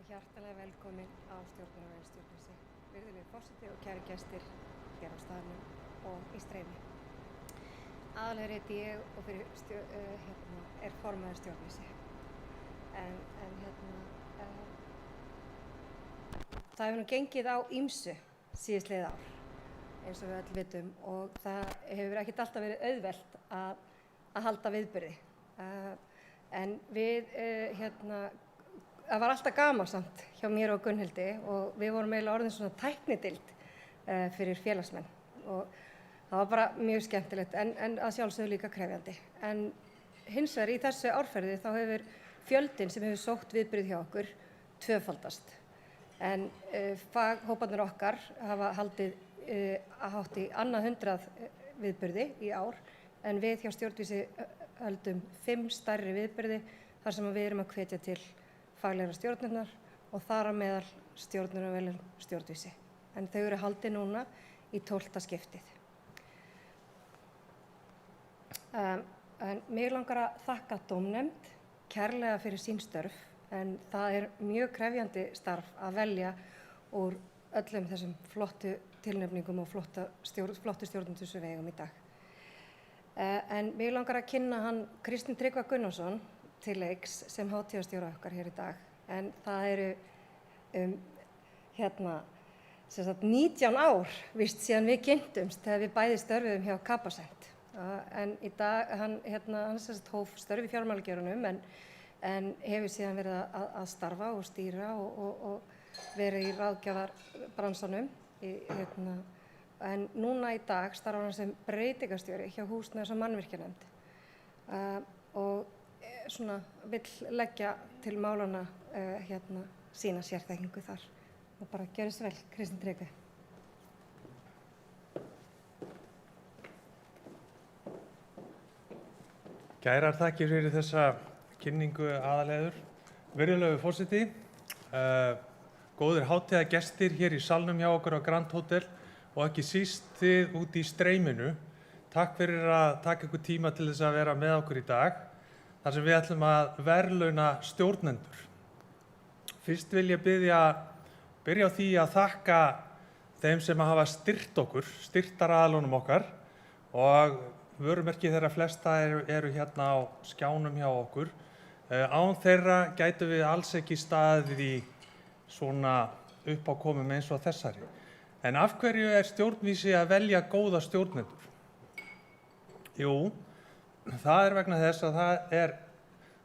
og hjartalega velkomin á Stjórnunarráð Stjórnleysi. Virðulegi forseti og kæru gestir hér á staðnum og í streymi. Aðalheiður heiti ég og fyrir er formaður Stjórnleysi. Það hefur nú gengið á ýmsu síðastliðið ár, eins og við öll vitum, og það hefur ekkert alltaf verið auðvelt að halda viðburði. En það var alltaf gaman samt hjá mér og Gunnhildi og við vorum eiginlega orðin svona tæknideild fyrir félagsmenn og það var bara mjög skemmtilegt en að sjálfsögðu líka krefjandi. En hins vegar í þessu árferði þá hefur fjöldinn sem hefur sótt viðburðið hjá okkur tvöfaldast. En faghóparnir okkar hafa haldið hátt í annað 100 viðburði í ár en við hjá Stjórnvísi höldum 5 stærri viðburði þar sem við erum að hvetja til faglegra stjórnunar og þar á meðal stjórnunarverðlaun Stjórnvísi. En þau eru haldin núna í 12. skiptið. En mig langar að þakka dómnefnd kærlega fyrir sín störf, en það er mjög krefjandi starf að velja úr öllum þessum flottu tilnefningum og flottu stjórnendur sem við eigum í dag. En mig langar að kynna hann Kristinn Tryggva Gunnarsson til leiks sem hátíðarstjóra okkar hér í dag. En það eru 19 ár víst síðan við kynntumst þegar við bæði störfuðum hjá Capacent. En í dag, hann hóf störf í fjármálageiranum en hefur síðan verið að starfa og stýra og verið í ráðgjafarbransanum. En núna í dag starfar hann sem breytingastjóri hjá Húsnæðis- og mannvirkjanefnd og vill leggja til málana sína sérþekkingu þar. Og bara gjörðu svo vel, Kristinn Tryggvi. Kærar þakkir fyrir þessa kynningu Aðalheiður. Virðulegur forseti, góðir hátíðargestir hér í salnum hjá okkur á Grand Hotel og ekki síst þið út í streyminu. Takk fyrir að taka ykkur tíma til þess að vera með okkur í dag, þar sem við ætlum að verðlauna stjórnendur. Fyrst vil ég byrja á því að þakka þeim sem hafa styrkt okkur, styrktaraðilunum okkar og vörumerki þeirra flesta eru hérna á skjánum hjá okkur. Án þeirra gætum við alls ekki staðið í svona uppákomum eins og þessari. En af hverju er Stjórnvísi að velja góða stjórnendur? Jú, það er vegna þess að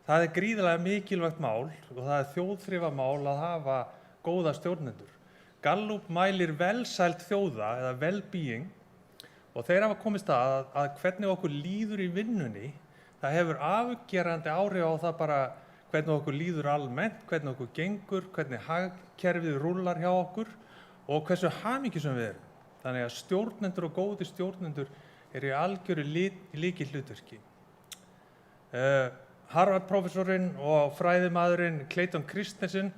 það er gríðarlega mikilvægt mál og það er þjóðþrifamál að hafa góða stjórnendur. Gallup mælir velsæld þjóða eða well-being og þeir hafa komist að hvernig okkur líður í vinnunni, það hefur afgerandi áhrif á það bara hvernig okkur líður almennt, hvernig okkur gengur, hvernig hagkerfið rúllar hjá okkur og hversu hamingjusöm við erum. Þannig að stjórnendur og góðir stjórnendur eru í algjöru lykilhlutverki. Harvard-prófessorinn og fræðimaðurinn Clayton Christensen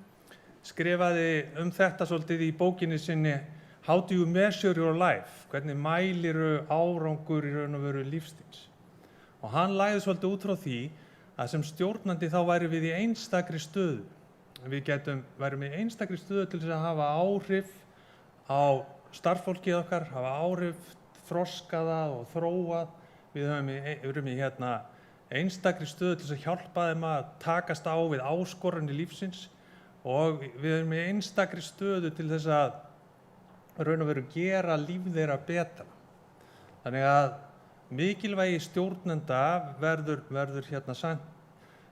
skrifaði þetta svolítið í bókinni sinni How do you measure your life? Hvernig mæliru árangur í raun og veru lífstíls? Og hann lagði svolítið út frá því að sem stjórnandi þá værum við í einstakri stöðu. Við værum í einstakri stöðu til þess að hafa áhrif á starfsfólkið okkar, hafa áhrif, þroska það og þróa. Við erum í einstakri stöðu til þess að hjálpa þeim að takast á við áskoranir lífsins og við erum í einstakri stöðu til þess að raun og veru gera líf þeirra betra. Þannig að mikilvægi stjórnenda verður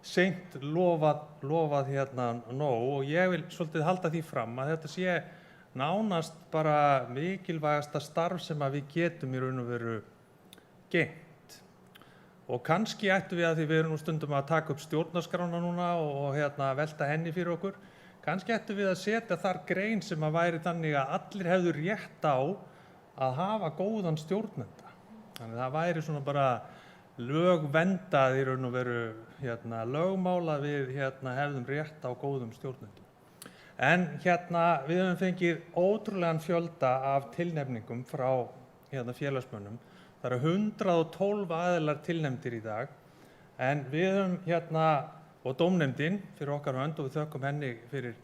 seint lofað nóg og ég vil svolítið halda því fram að þetta sé nánast bara mikilvægasta starf sem að við getum í raun og veru gegnt. Og kannski ættum við að því við erum nú stundum að taka upp stjórnarskrána núna og velta henni fyrir okkur, kannski ættum við að setja þar grein sem að væri þannig að allir hefðu rétt á að hafa góðan stjórnenda. Þannig að það væri svona bara lögvendað í raun og veru lögmála við hefðum rétt á góðum stjórnendum. En við höfum fengið ótrúlegan fjölda af tilnefningum frá félagsmönnum. Það eru 112 aðilar tilnefndir í dag, en við höfum og dómnefndin fyrir okkar hönd og við þökkum henni fyrir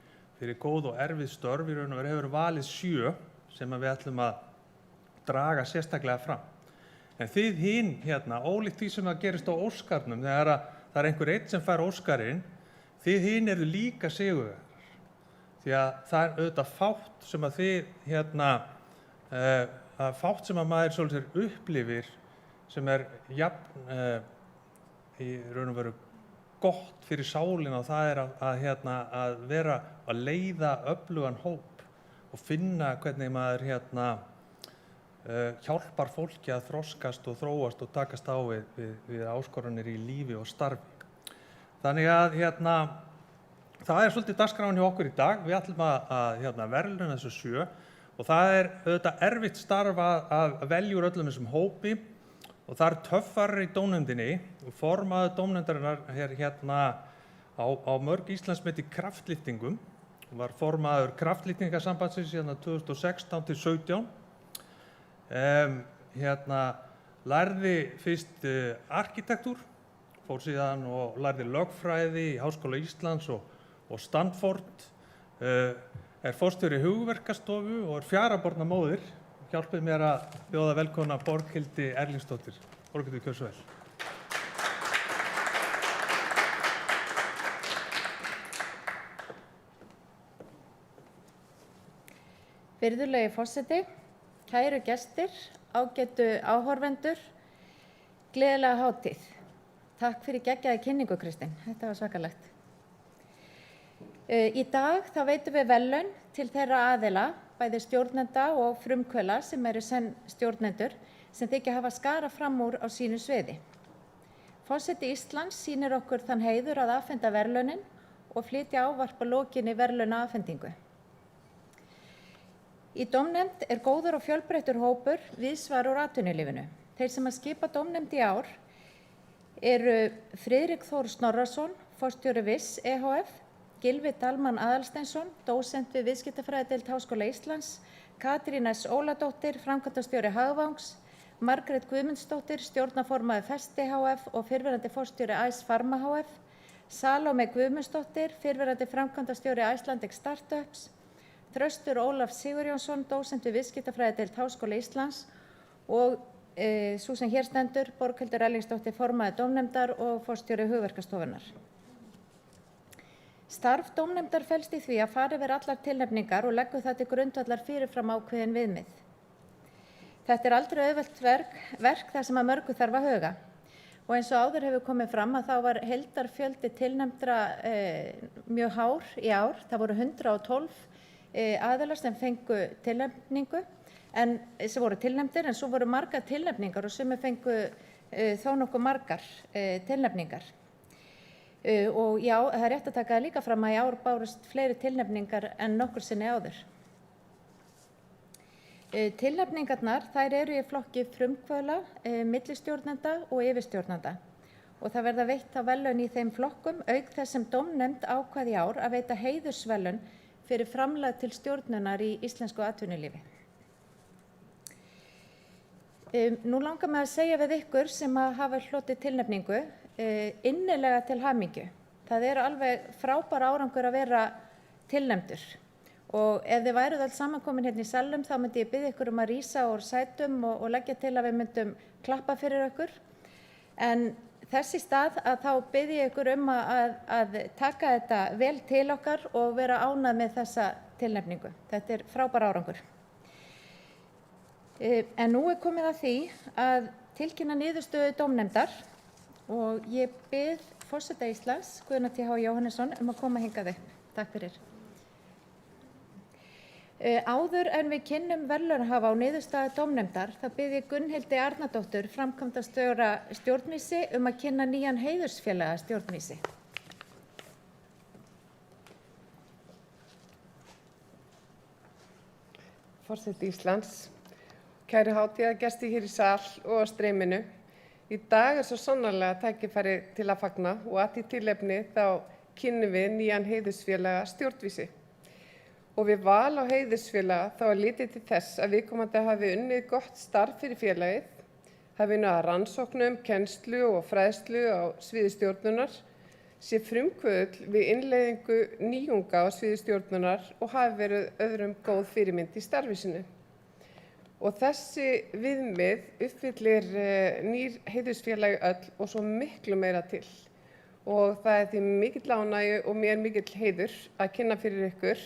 fyrir góð og erfið störf í raun og veru hefur valið 7 sem við ætlum að draga sérstaklega fram. En þið hin hérna, ólíkt því sem það gerist á Óskarnum, þegar það einhver einn sem fær Óskarinn, þið hin eru líka sigurvegarar. Því að það auðvitað fátt sem að þið hérna, fátt sem að maður svolítið upplifir sem jafn í raun og veru gott fyrir sálina, og það að vera að leiða öflugan hóp og finna hvernig maður hjálpar fólki að þroskast og þróast og takast á við áskoranir í lífi og starfi. Þannig að það svolítið dagskráin hjá okkur í dag. Við ætlum að verðlauna þessu 7 og það auðvitað erfitt starf að velja úr öllum þessum hópi og það töffarar í dómnefndinni og formaður dómnefndarinnar á mörg Íslandsmet í kraftliftingum. Var formaður kraftlyftingasambandsins 2016 til 17. Lærði fyrst arkitektúr, fór síðan og lærði lögfræði í Háskóla Íslands og Stanford, forstjóri hugverkastofu og 4 barna móðir. Hjálpið mér að bjóða velkomna Borghildi Erlingsdóttir. Borghildur, gjörðu svo vel. Virðulegi forseti, kæru gestir, ágætu áhorfendur, gleðilega hátíð. Takk fyrir geggjaða kynningu, Kristín. Þetta var svakalegt. Í dag þá veitum við verðlaun til þeirra aðila, bæði stjórnenda og frumkvöðla sem eru senn stjórnendur, sem þykja hafa skarað fram úr á sínu sviði. Forseti Íslands sýnir okkur þann heiður að afhenda verðlaunin og flytja ávarp að lokinni verðlaunaafhendingu. Í dómnefnd góður og fjölbreyttur hópur víðsvar úr atvinnulífinu. Þeir sem að skipa dómnefnd í ár eru Friðrik Þór Snorrason, forstjóri Viss ehf, Gylfi Dalmann Aðalsteinsson, dósent við Viðskiptafræðideild Háskóla Íslands, Katrín S. Óladóttir, framkvæmdastjóri Hagvangs, Margrét Guðmundsdóttir, stjórnarformaður Festi hf og fyrrverandi forstjóri Ice Pharma hf, Salome Guðmundsdóttir, fyrrverandi framkvæmdastjóri Icelandic Startups, Þröstur Ólaf Sigurjónsson, dósent við Viðskiptafræðideild Háskóla Íslands og sú sem hér stendur, Borghildur Erlingsdóttir, formaður dómnefndar og forstjóri hugverkastofunnar. Starf dómnefndar felst í því að fara yfir allar tilnefningar og leggur það til grundvallar fyrirfram ákveðin viðmið. Þetta aldrei auðvelt verk þar sem að mörgu þarf að huga. Og eins og áður hefur komið fram að þá var heildarfjöldi tilnefndra mjög hár í ár. Það voru 112 aðilar sem fengu tilnefningu, sem voru tilnefndir, en svo voru margar tilnefningar og sumir fengu þó nokkuð margar tilnefningar. Og já, það rétt að taka það líka fram að í ár bárust fleiri tilnefningar en nokkur sinni áður. Tilnefningarnar, þær eru í flokki frumkvöðla, millistjórnenda og yfirstjórnenda og það verða veitt á verðlaun í þeim flokkum auk þess sem dómnefnd ákvað í ár að veita heiðursverðlaun fyrir framlag til stjórnunar í íslensku atvinnulífi. Nú langar mig að segja við ykkur sem að hafa hlotið tilnefningu innilega til hamingju. Það alveg frábær árangur að vera tilnefndur og ef þið væruð öll samankomin hérna í salnum þá myndi ég biðja ykkur að rísa úr sætum og leggja til að við myndum klappa fyrir ykkur. En þess í stað að þá biðja ég ykkur að taka þetta vel til okkar og vera ánægð með þessa tilnefningu. Þetta frábær árangur. En nú komið að því að tilkynna niðurstöðu dómnefndar og ég bið forseta Íslands, Guðna T.H. Jóhannesson, að koma hingað upp. Takk fyrir. Áður en við kynnum verðlaunahafa á niðurstöðu dómnefndar, þá bið ég Gunnhildi Arnardóttur, framkvæmdastjóra Stjórnvísi, að kynna nýjan heiðursfélaga Stjórnvísi. Forseti Íslands, kæru hátíðargestir hér í sal og á streyminu. Í dag svo sannarlega tækifæri til að fagna og að því tilefni þá kynnum við nýjan heiðursfélaga Stjórnvísi. Og við val á heiðursfélaga þá litið til þess að viðkomandi hafi unnið gott starf fyrir félagið, hafi unnið að rannsóknum, kennslu og fræðslu á sviði stjórnunar, sé frumkvöðull við innleiðingu nýjunga á sviði stjórnunar og hafi verið öðrum góð fyrirmynd í starfi sínu. Og þessi viðmið uppfyllir nýr heiðursfélagi öll og svo miklu meira til. Og það er því mikill ánægju og mér mikill heiður að kynna fyrir ykkur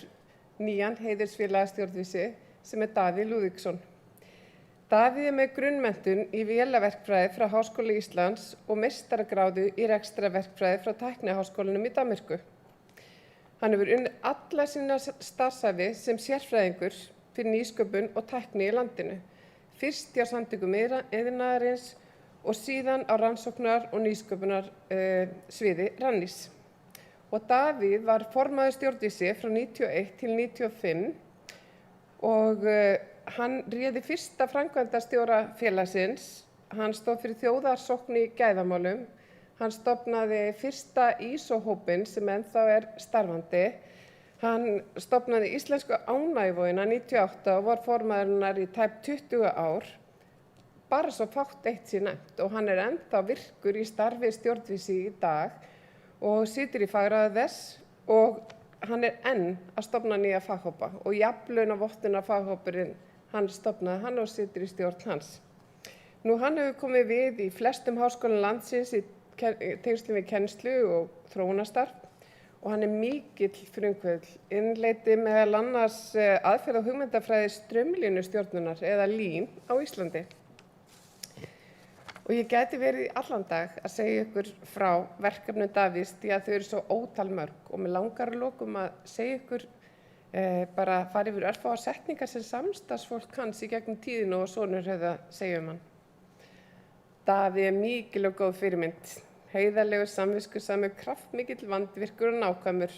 nýjan heiðursfélaga stjórnvísi sem er Davíð Lúðvíksson. Davíð er með grunnmenntun í vélaverkfræði frá Háskóla Íslands og meistaragráðu í rekstrarverkfræði frá Tækniháskólanum í Danmörku. Hann hefur unnið alla sína starfsævi sem sérfræðingur fyrir nýsköpun og tækni í landinu, fyrst hjá Samtökum iðnaðarins og síðan á rannsóknar- og nýsköpunar sviði Rannís. Og Davíð var formaður stjórnvísi frá 91 til 95 og hann réði fyrsta framkvæmdastjóra félagsins. Hann stóð fyrir þjóðarsókn í gæðamálum. Hann stofnaði fyrsta ISO-hópinn sem ennþá er starfandi. Hann stofnaði Íslensku ánægjuvogina 98 og var formaður hennar í tæp 20 ár. Bara svo fátt eitt sé nefnt og hann er ennþá virkur í starfi stjórnvísi í dag og situr í fagráði þess og hann er enn að stofna nýja faghópa og jafnlaunavottun faghópurinn hann stofnaði hann og situr í stjórn hans. Nú hann hefur komið við í flestum háskólum landsins í tengslum við kennslu og þróunarstarf og hann er mikill frumkvöðull, innleiddi meðal annars aðferð og hugmyndafræði straumlínustjórnunar eða LÍN á Íslandi. Og ég gæti verið í allan dag að segja ykkur frá verkefnum Davíðs því að þau eru svo ótal mörg og mig langar að lokum að segja ykkur bara fara yfir örfáar setningar sem samstarfsfólk hans í gegnum tíðina og sonur hefði að segja hann. Davíð er mikil og góð fyrirmynd, heiðarlegur, samviskusamur, kraftmikill, vandvirkur og nákvæmur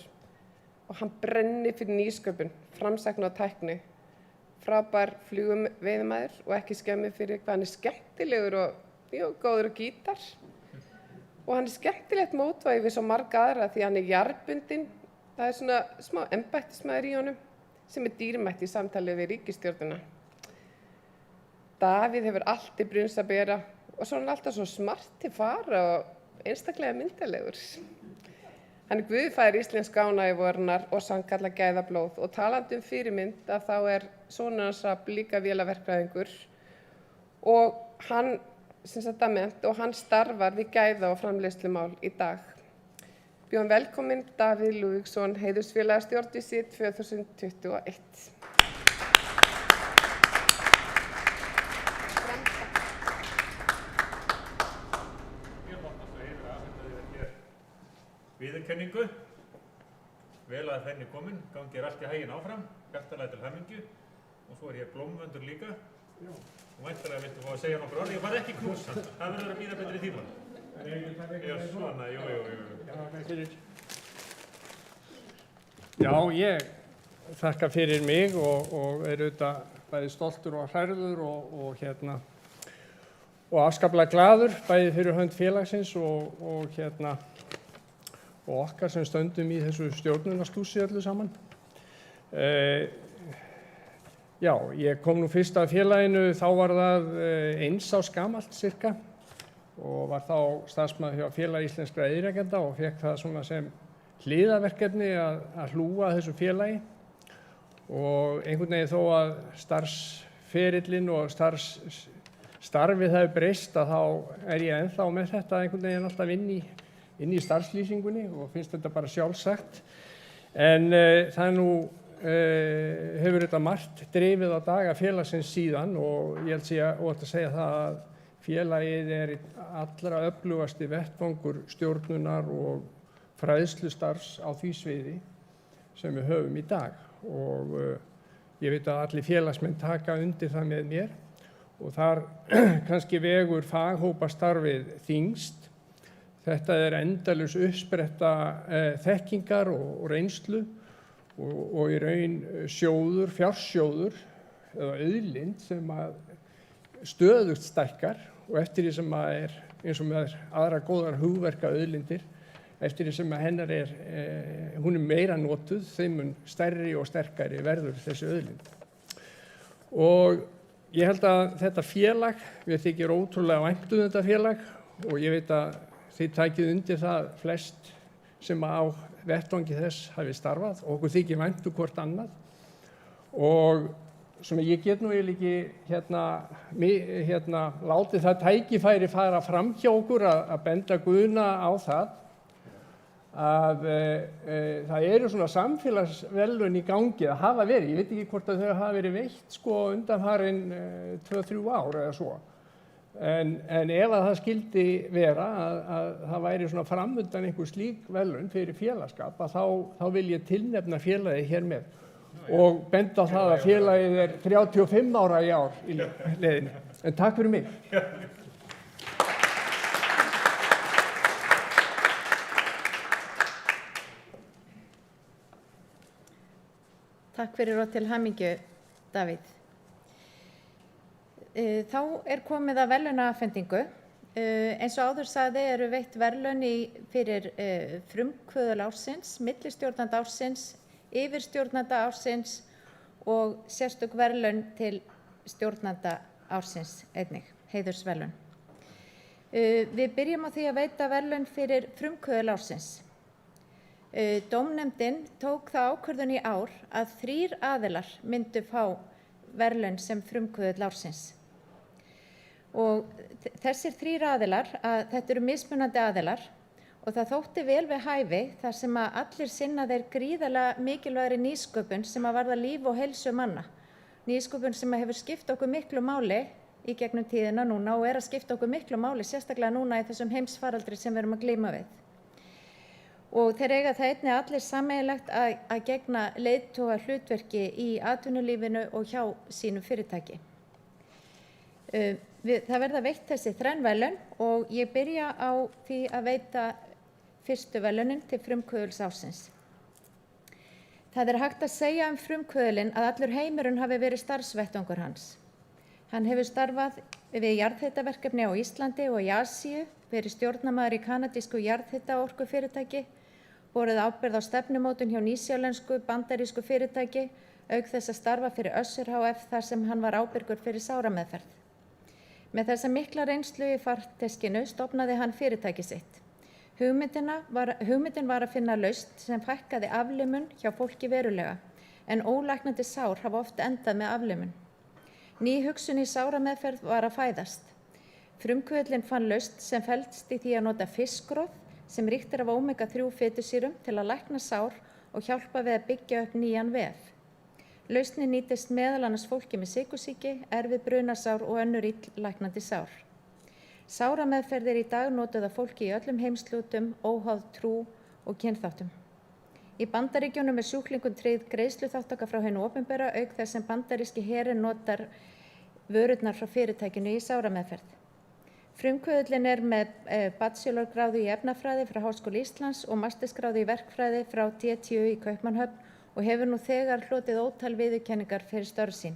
og hann brennir fyrir nýsköpun, framsækni og tækni. Frábær flugveiðimaður og ekki skemmur fyrir hvað hann er skemmtilegur og mjög góður á gítar. Og hann er skemmtilegt mótvægi við svo marga aðra því hann er jarðbundinn. Það er svona smá embættismaður í honum sem er dýrmætt í samtali við ríkisstjórnina. Davíð hefur allt í brunns að bera og svo er hann alltaf svo smart til fara og einstaklega myndalegur. Hann er guðfaðir íslensku ánægjuvorinnar og sannkalla gæðablóð og talandi fyrirmynd að þá er sonur hans Rafn líka vélaverkfræðingur og hann starfar við gæða- og framleiðslumál í dag. Bjóðum velkominn Davíð Lúðvíksson, heiðursfélaga stjórnvísi 2021. Viðurkenningu, vel að henni komin, gangi allt í haginn áfram, hjartalega til hamingju og svo er hér blómvöndur líka og væntanlega viltu fá að segja nokkur orð, ég fara ekki knús, það verður að bíða betri tíma. Já, svona, jú. Já, ég þakka fyrir mig og er auðvitað bæði stoltur og hrærður og afskaplega glaður bæði fyrir hönd félagsins og okkar sem stöndum í þessu stjórnunarstúsi öllu saman. Já, ég kom nú fyrst að félaginu, þá var það 1 árs gamalt cirka og var þá starfsmaður hjá Félagi íslenskra iðnrekenda og fékk það svona sem hliðarverkefni að hlúa að þessu félagi og einhvern veginn þó að starfsferillinn og starfið hefur breyst að þá er ég ennþá með þetta einhvern veginn alltaf inn í starfslýsingunni og finnst þetta bara sjálfsagt. En það nú hefur þetta margt drifið á daga félagsins síðan og ég held að óhætt að segja það að félagið er allra öflugasti vettvangur stjórnunar og fræðslustarfs á því sviði sem við höfum í dag og ég veit að allir félagsmenn taka undir það með mér og þar kannski vegur faghópastarfið þyngst. Þetta er endalaus uppspretta þekkingar og reynslu og í raun fjársjóður eða auðlind sem að stöðugt stækkar og eftir því sem að er eins og með aðra góðar hugverka auðlindir, eftir því sem að hennar hún er meira notuð, þeim mun stærri og sterkari verður þessi auðlind. Og ég held að þetta félag, við þykir ótrúlega vænt þetta félag og ég veit að þið takið undir það flest sem á vettvangi þess hafi starfað og okkur þykir vænt hvort annað. Og svona ég get nú eiginlega ekki látið það tækifæri fara fram hjá okkur að benda Guðna á það að það eru svona samfélagsverðlaun í gangi að hafa verið. Ég veit ekki hvort að þau hafa verið veitt sko undanfarin 2-3 ár eða svo. En ef að það skildi vera að það væri svona framundan einhver slík verðlaun fyrir félagsskap að þá vil ég tilnefna félagið hér með og benda á það að félagið er 35 ára í ár í leiðinni. En takk fyrir mig. Takk fyrir og til hamingju, Davíð. Þá er komið að verðlaunaafhendingu. Eins og áður sagði eru veitt verðlaun fyrir frumkvöðul ársins, millistjórnanda ársins, yfirstjórnanda ársins og sérstök verðlaun til stjórnanda ársins einnig, heiðursverðlaun. Við byrjum á því að veita verðlaun fyrir frumkvöðul ársins. Dómnefndin tók það ákvörðun í ár að 3 aðilar myndu fá verðlaun sem frumkvöðull ársins. Og þessir 3 aðilar, þetta eru mismunandi aðilar og það þótti vel við hæfi þar sem að allir sinna þeir gríðarlega mikilvægri nýsköpun sem að varða líf og heilsu manna. Nýsköpun sem hefur skipt okkur miklu máli í gegnum tíðina núna og er að skipta okkur miklu máli, sérstaklega núna í þessum heimsfaraldri sem við erum að glíma við. Og þeir eiga það einnig allir sameiginlegt að gegna leiðtoga hlutverki í atvinnulífinu og hjá sínu fyrirtæki. Það verða veitt þessi 3 verðlaun og ég byrja á því að veita fyrstu verðlaunin til frumkvöðuls ársins. Það er hægt að segja frumkvöðulinn að allur heimurinn hafi verið starfsvettvangur hans. Hann hefur starfað við jarðhitaverkefni á Íslandi og í Asíu, verið stjórnarmaður í kanadísku jarðhitaorkufyrirtæki, borið ábyrgð á stefnumótun hjá nýsjálensku bandarísku fyrirtæki, auk þess að starfa fyrir Össur HF þar sem hann var ábyrgur fyrir sárameðferð. Með þessa mikla reynslu í farteskinu stofnaði hann fyrirtæki sitt. Hugmyndin var að finna lausn sem fækkaði aflimun hjá fólki verulega, en ólæknandi sár hafa oft endað með aflimun. Ný hugsun í sárameðferð var að fæðast. Frumkvöðullinn fann lausn sem felst í því að nota fiskroð sem ríkt af omega-3 fitusýrum til að lækna sár og hjálpa við að byggja upp nýjan vef. Lausnin nýtist meðal annars fólki með sykursýki, erfið brunasár og önnur illlæknandi sár. Sárameðferð í dag notuð af fólki í öllum heimshlutum, óháð trú og kynþáttum. Í Bandaríkjunum er sjúklingum tryggð greiðsluþátttaka frá hinu opinbera auk þess sem bandaríski herinn notar vörurnar frá fyrirtækinu í sárameðferð. Frumkvöðullinn er með bachelorgráðu í efnafræði frá Háskóla Íslands og mastersgráðu í verkfræði frá TTU í Kaupmannahöfn og hefur nú þegar hlotið ótal viðurkenningar fyrir störf sín.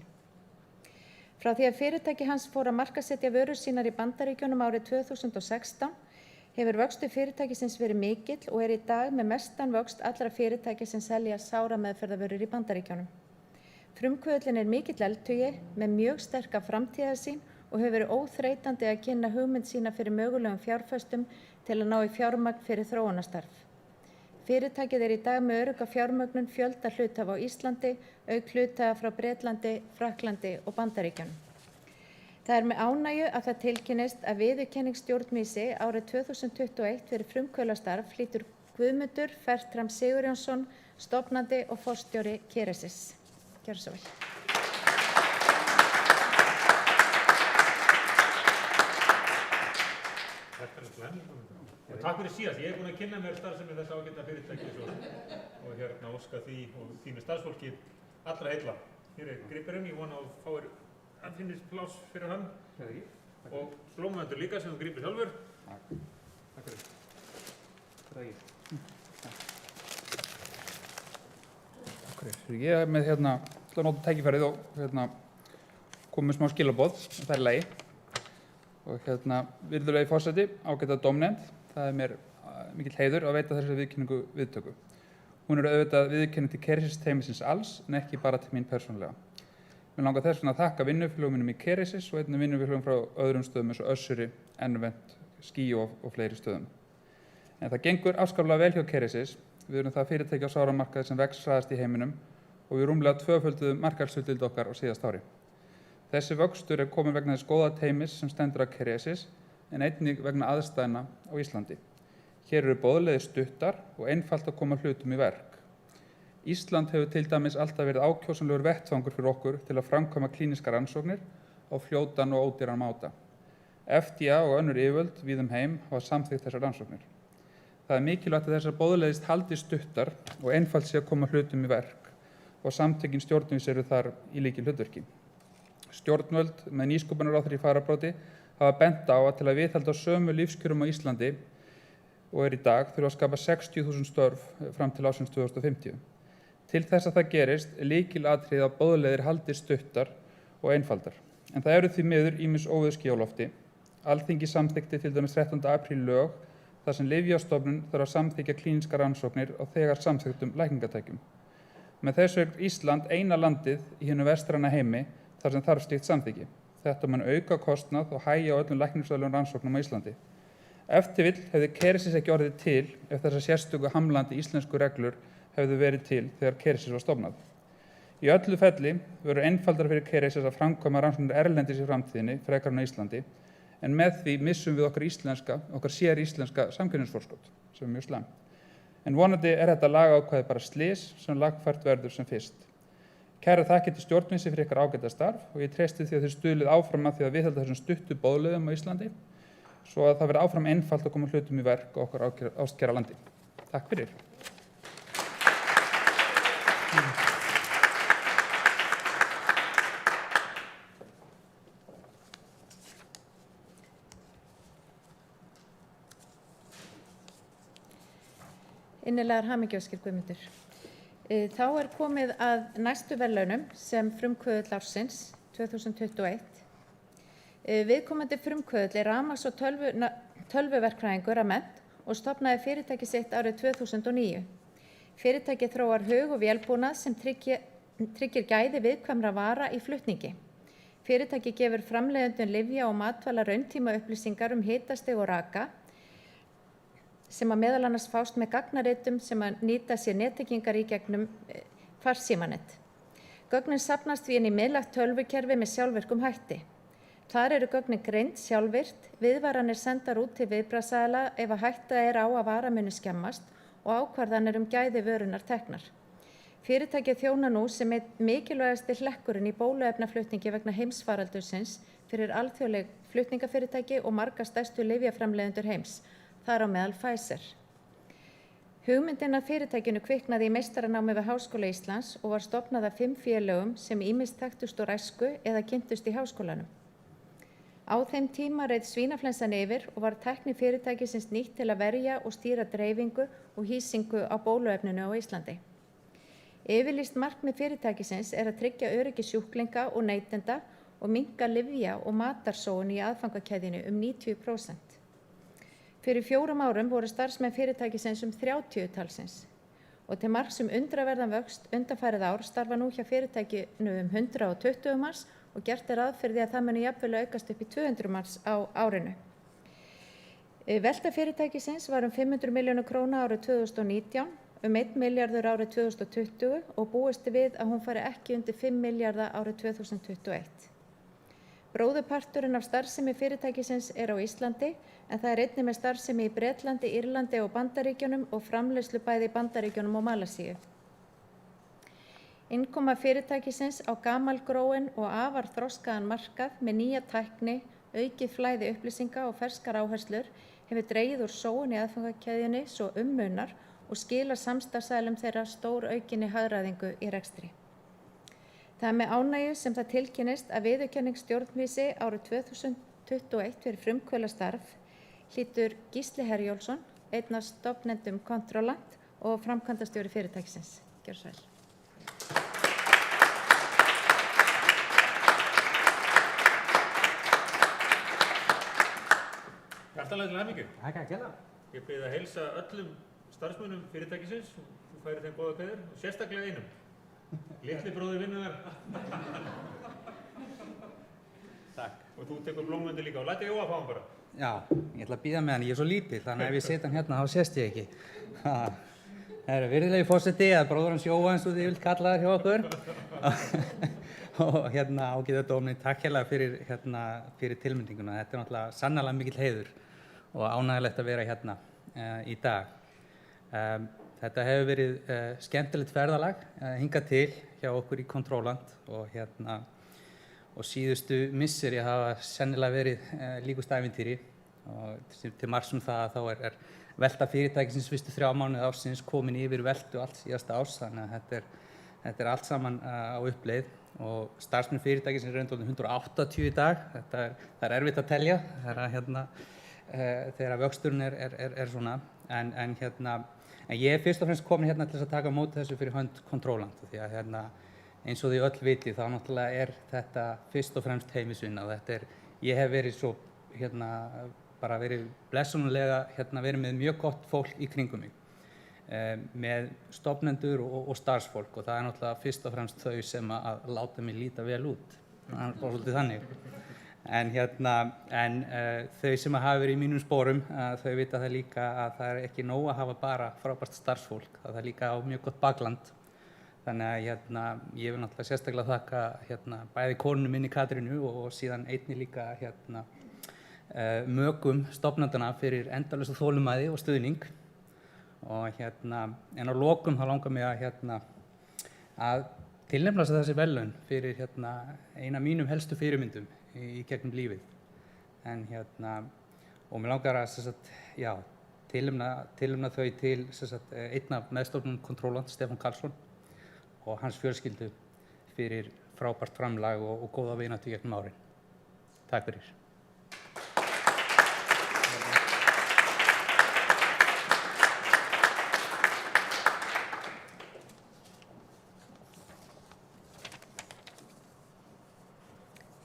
Frá því að fyrirtæki hans fór að markaðssetja vörur sínar í Bandaríkjunum árið 2016 hefur vöxtur fyrirtækisins verið mikill og er í dag með mestan vöxt allra fyrirtæki sem selja sárameðferðarvörur í Bandaríkjunum. Frumkvöðullinn er mikill eldhugi með mjög sterka framtíðarsýn og hefur verið óþreytandi að kynna hugmynd sína fyrir mögulegum fjárfestum til að ná í fjármagn fyrir þróunarstarf. Fyrirtækið er í dag með örugga fjármögnun fjölda hluthafa á Íslandi, auk hluthafa frá Bretlandi, Frakklandi og Bandaríkjunum. Það er með ánægju að það tilkynnist að viðurkenning stjórnvísi árið 2021 fyrir frumkvöðlastarf hlýtur Guðmundur Fertram Sigurjónsson, stofnandi og forstjóri Keresis. Gjörðu svo vel. Takk fyrir síðast. Ég er búinn að kynna mér starfsemi þess ágæta fyrirtækis og óska því og þínu starfsfólki allra heilla. Hér er gripurinn, ég vona að fáir að finnist pláss fyrir hann og blómvöndur líka sem þú gripir sjálfur. Takk fyrir. Takk fyrir. Ég er með ætla að nota tækifærið og koma með smá skilaboð, það er lagi. Og virðulegi forseti, ágæta dómnefnd, það er mér mikill heiður að veita þessari viðurkenningu viðtöku. Hún er auðvitað viðurkenning til Keresis teymisins alls, en ekki bara til mín persónulega. Mér langar þess vegna að þakka vinnufélögum mínum í Keresis og einnig vinnufélögum frá öðrum stöðum eins og Össuri, Envent, Skí og fleiri stöðum. En það gengur afskaplega vel hjá Kerecis. Við erum það fyrirtæki á sáramarkaði sem vex hraðast í heiminum og við rúmlega tvöfölduðum markaðshlutdeild okkar á síðasta ári. Þessi vöxtur kominn vegna þess góða teymis sem stendur að Kerecis en einnig vegna aðstæðna á Íslandi. Hér eru boðleiðir stuttar og einfalt að koma hlutum í verk. Ísland hefur til dæmis alltaf verið ákjósanlegur vettvangur fyrir okkur til að framkvæma klínískar rannsóknir á fljótan og ódýran máta. FDA og önnur yfirvöld víða heim hafa samþykkt þessar rannsóknir. Það er mikilvægt að þessar boðleiðir haldist stuttar og einfalt sé að koma hlutum í verk og samtökin stjórnvís eru þar í lykilhlutverki. Stjórnvöld með nýsköpunarráðherra í fararbroddi hafa bent á að til að viðhalda sömu lífskjörum á Íslandi og í dag þurfa að skapa 60.000 störf fram til ársins 2050. Til þess að það gerist er lykilatriði að boðleiðir haldist stuttar og einfaldar. En það eru því miður ýmis óveðursský á lofti. Alþingi samþykkti til dæmis 13. apríl lög þar sem Lyfjastofnun þarf að samþykkja klínískar rannsóknir á þegar samþykktum lækningatækjum. Með þessu er Ísland eina landið í hinu vestræna heimi þar sem þarf slíkt samþykki. Þetta mun auka kostnað og hægja á öllum læknisfræðilegum rannsóknum á Íslandi. Ef til vill hefði Kerecis ekki orðið til ef þessar sérstöku hamlandi íslensku reglur hefðu verið til þegar Kerecis var stofnað. Í öllu felli verður einfaldara fyrir Kerecis að framkvæma rannsóknir erlendis í framtíðinni frekar en á Íslandi, en með því missum við okkar sér íslenska samkeppnisforskot, sem er mjög slæmt. En vonandi er þetta lagaákvæði bara slys sem lagfært verður sem fyrst. Kærar þakkir til stjórnvísi fyrir ykkar ágæta starf og ég treysti því að þið stuðlið áfram að því að viðhalda þessum stuttu boðleiðum á Íslandi svo að það verði áfram einfalt að koma hlutum í verk á okkar ástkæra landi. Takk fyrir. Innilegar hamingjuóskir, Guðmundur. Þá er komið að næstu verðlaunum sem frumkvöðull ársins 2021. Viðkomandi frumkvöðull er rafmagns- og tölvuverkfræðingur að mennt og stofnaði fyrirtæki sitt árið 2009. Fyrirtækið þróar hug- og vélbúnað sem tryggir gæði viðkvæmra vara í flutningi. Fyrirtækið gefur framleiðendum lyfja og matvæla rauntíma upplýsingar hitastig og raka sem að meðal annars fást með gagnaritum sem að nýta sér nettengingar í gegnum farsímanet. Gögnin safnast því inn í miðlægt tölvukerfi með sjálfvirkum hætti. Þar eru gögnin greind sjálfvirt, viðvaranir sendar út til viðbragðsaðila ef að hætta er á að vara muni skemmast og ákvarðanir gæði vörunar teknar. Fyrirtækið þjónar nú sem mikilvægasti hlekkurinn í bóluefnaflutningi vegna heimsfaraldursins fyrir alþjóðleg flutningafyrirtæki og marga stærstu lyfjaframleiðendur heims, þar á meðal Pfizer. Hugmyndin að fyrirtækinu kviknaði í meistaranámi við Háskóla Íslands og var stofnað af 5 félögum sem ýmist þekktust úr æsku eða kynntust í háskólanum. Á þeim tíma reið svínaflensan yfir og var tækni fyrirtækisins nýtt til að verja og stýra dreifingu og hýsingu á bóluefninu á Íslandi. Yfirlýst markmið fyrirtækisins er að tryggja öryggi sjúklinga og neytenda og minnka lyfja- og matarsóun í aðfangakeðjunni 90%. Fyrir 4 árum voru starfsmenn fyrirtækisins 30 talsins og til marks undraverðan vöxt undanfarið ár starfa nú hjá fyrirtækinu 120 manns og gert er ráð fyrir því að það muni jafnvel aukast upp í 200 manns á árinu. Velta fyrirtækisins var 500 milljónir króna árið 2019, 1 milljarður árið 2020 og búist við að hún fari ekki undir 5 milljarða árið 2021. Bróðurparturinn af starfsemi fyrirtækisins er á Íslandi en það er einnig með starfsemi í Bretlandi, Írlandi og Bandaríkjunum og framleiðslu bæði í Bandaríkjunum og Malasíu. Innkoma fyrirtækisins á gamalgróinn og afar þroskaðan markað með nýja tækni, aukið flæði upplýsinga og ferskar áherslur hefur dregið úr sóun í aðfangakeðjunni svo munar og skilar samstarfsaðilum þeirra stór aukinni hagræðingu í rekstri. Það er með ánægju sem það tilkynnist að viðurkenning stjórnvísi árið 2021 fyrir frumkvöðlastarf hlýtur Gísli Herjólfsson, einn af stofnendum Controlant og framkvæmdastjóri fyrirtækisins. Gjörðu svo vel. Hjartanlega til hamingju. Takk að gera. Ég bið að heilsa öllum starfsmönnum fyrirtækisins og þú færir þeim góða kveðjur og sérstaklega einum. Litli bróðir vinnuðar. Takk. Og þú tekur blómvöndu líka og læti Jóa fá hann bara. Já, ég ætla að bíða með hann, ég er svo lítill, þannig að ef ég set hann hérna þá sést ég ekki. Það er virðulegi forseti, eða bróður hans Jóa eins og þið vilt kalla það hjá okkur. Og ágæta dómnefnd, takk hérlega fyrir tilmyndinguna. Þetta er náttúrulega sannarlega mikill heiður og ánægilegt að vera hérna í dag. Þetta hefur verið skemmtilegt ferðalag hingað til hjá okkur í Kontróland og síðustu misseri hafa sennilega verið líkust ævintýri og til marks það að þá er velta fyrirtækisins fyrstu 3 mánuði ársins komin yfir veltu allt síðasta árs, þannig að þetta er allt saman á uppleið og starfsmenn fyrirtækisins er reyndar 180 í dag. Það er erfitt að telja þegar vöxturinn er svona, en ég er fyrst og fremst komin hérna til þess að taka á móti þessu fyrir hönd Kontróland, því að eins og þið öll viti þá náttúrulega er þetta fyrst og fremst heimisvinna og ég hef verið svo bara verið blessunarlega verið með mjög gott fólk í kringum mig, með stofnendur og starfsfólk og það er náttúrulega fyrst og fremst þau sem að láta mig líta vel út, það er bara svolítið þannig. En þau sem hafa verið í mínum spórum, þau vita það líka að það er ekki nóg að hafa bara frábært starfsfólk, það er líka á mjög gott bakland. Þannig að ég vil náttúrulega sérstaklega þakka bæði konunni minni Katrínu og síðan einnig líka mögum stofnendana fyrir endalausa þolinmæði og stuðning. Og en á lokum þá langar mig að tilnefna þessi verðlaun fyrir eina mínum helstu fyrirmyndum í gegnum lífið. Og mér langar að tilnefna þau til einn af meðstofnendum Kontróland, Stefán Karlsson, og hans fjölskyldu fyrir frábært framlag og góða vináttu gegnum árin. Takk fyrir.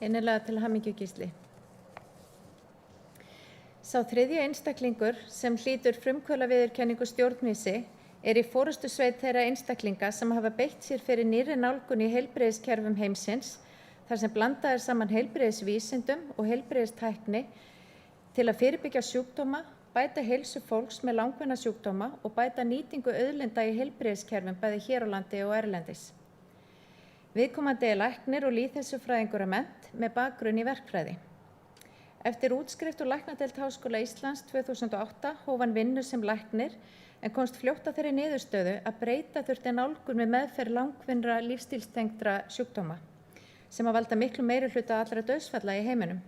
Innilega til hamingju Gísli. Sá þriðji einstaklingur sem hlýtur frumkvöðlaviðurkenningu stjórnvísi er í forystusveit þeirra einstaklinga sem hafa beitt sér fyrir nýrri nálgun í heilbrigðiskerfum heimsins, þar sem blandað er saman heilbrigðisvísindum og heilbrigðistækni til að fyrirbyggja sjúkdóma, bæta heilsu fólks með langvinna sjúkdóma og bæta nýtingu auðlinda í heilbrigðiskerfum bæði hér á landi og erlendis. Viðkomandi er læknir og lýðheilsufræðingur að mennt með bakgrunn í verkfræði. Eftir útskrift úr Læknadeild Háskóla Íslands 2008 hóf hann vinnu sem læknir en komst fljótt að þeirri niðurstöðu að breyta þurfti nálgun með meðferð langvinnra lífstílstengdra sjúkdóma sem að valda miklu meiri hluta allra dauðsfalla í heiminum.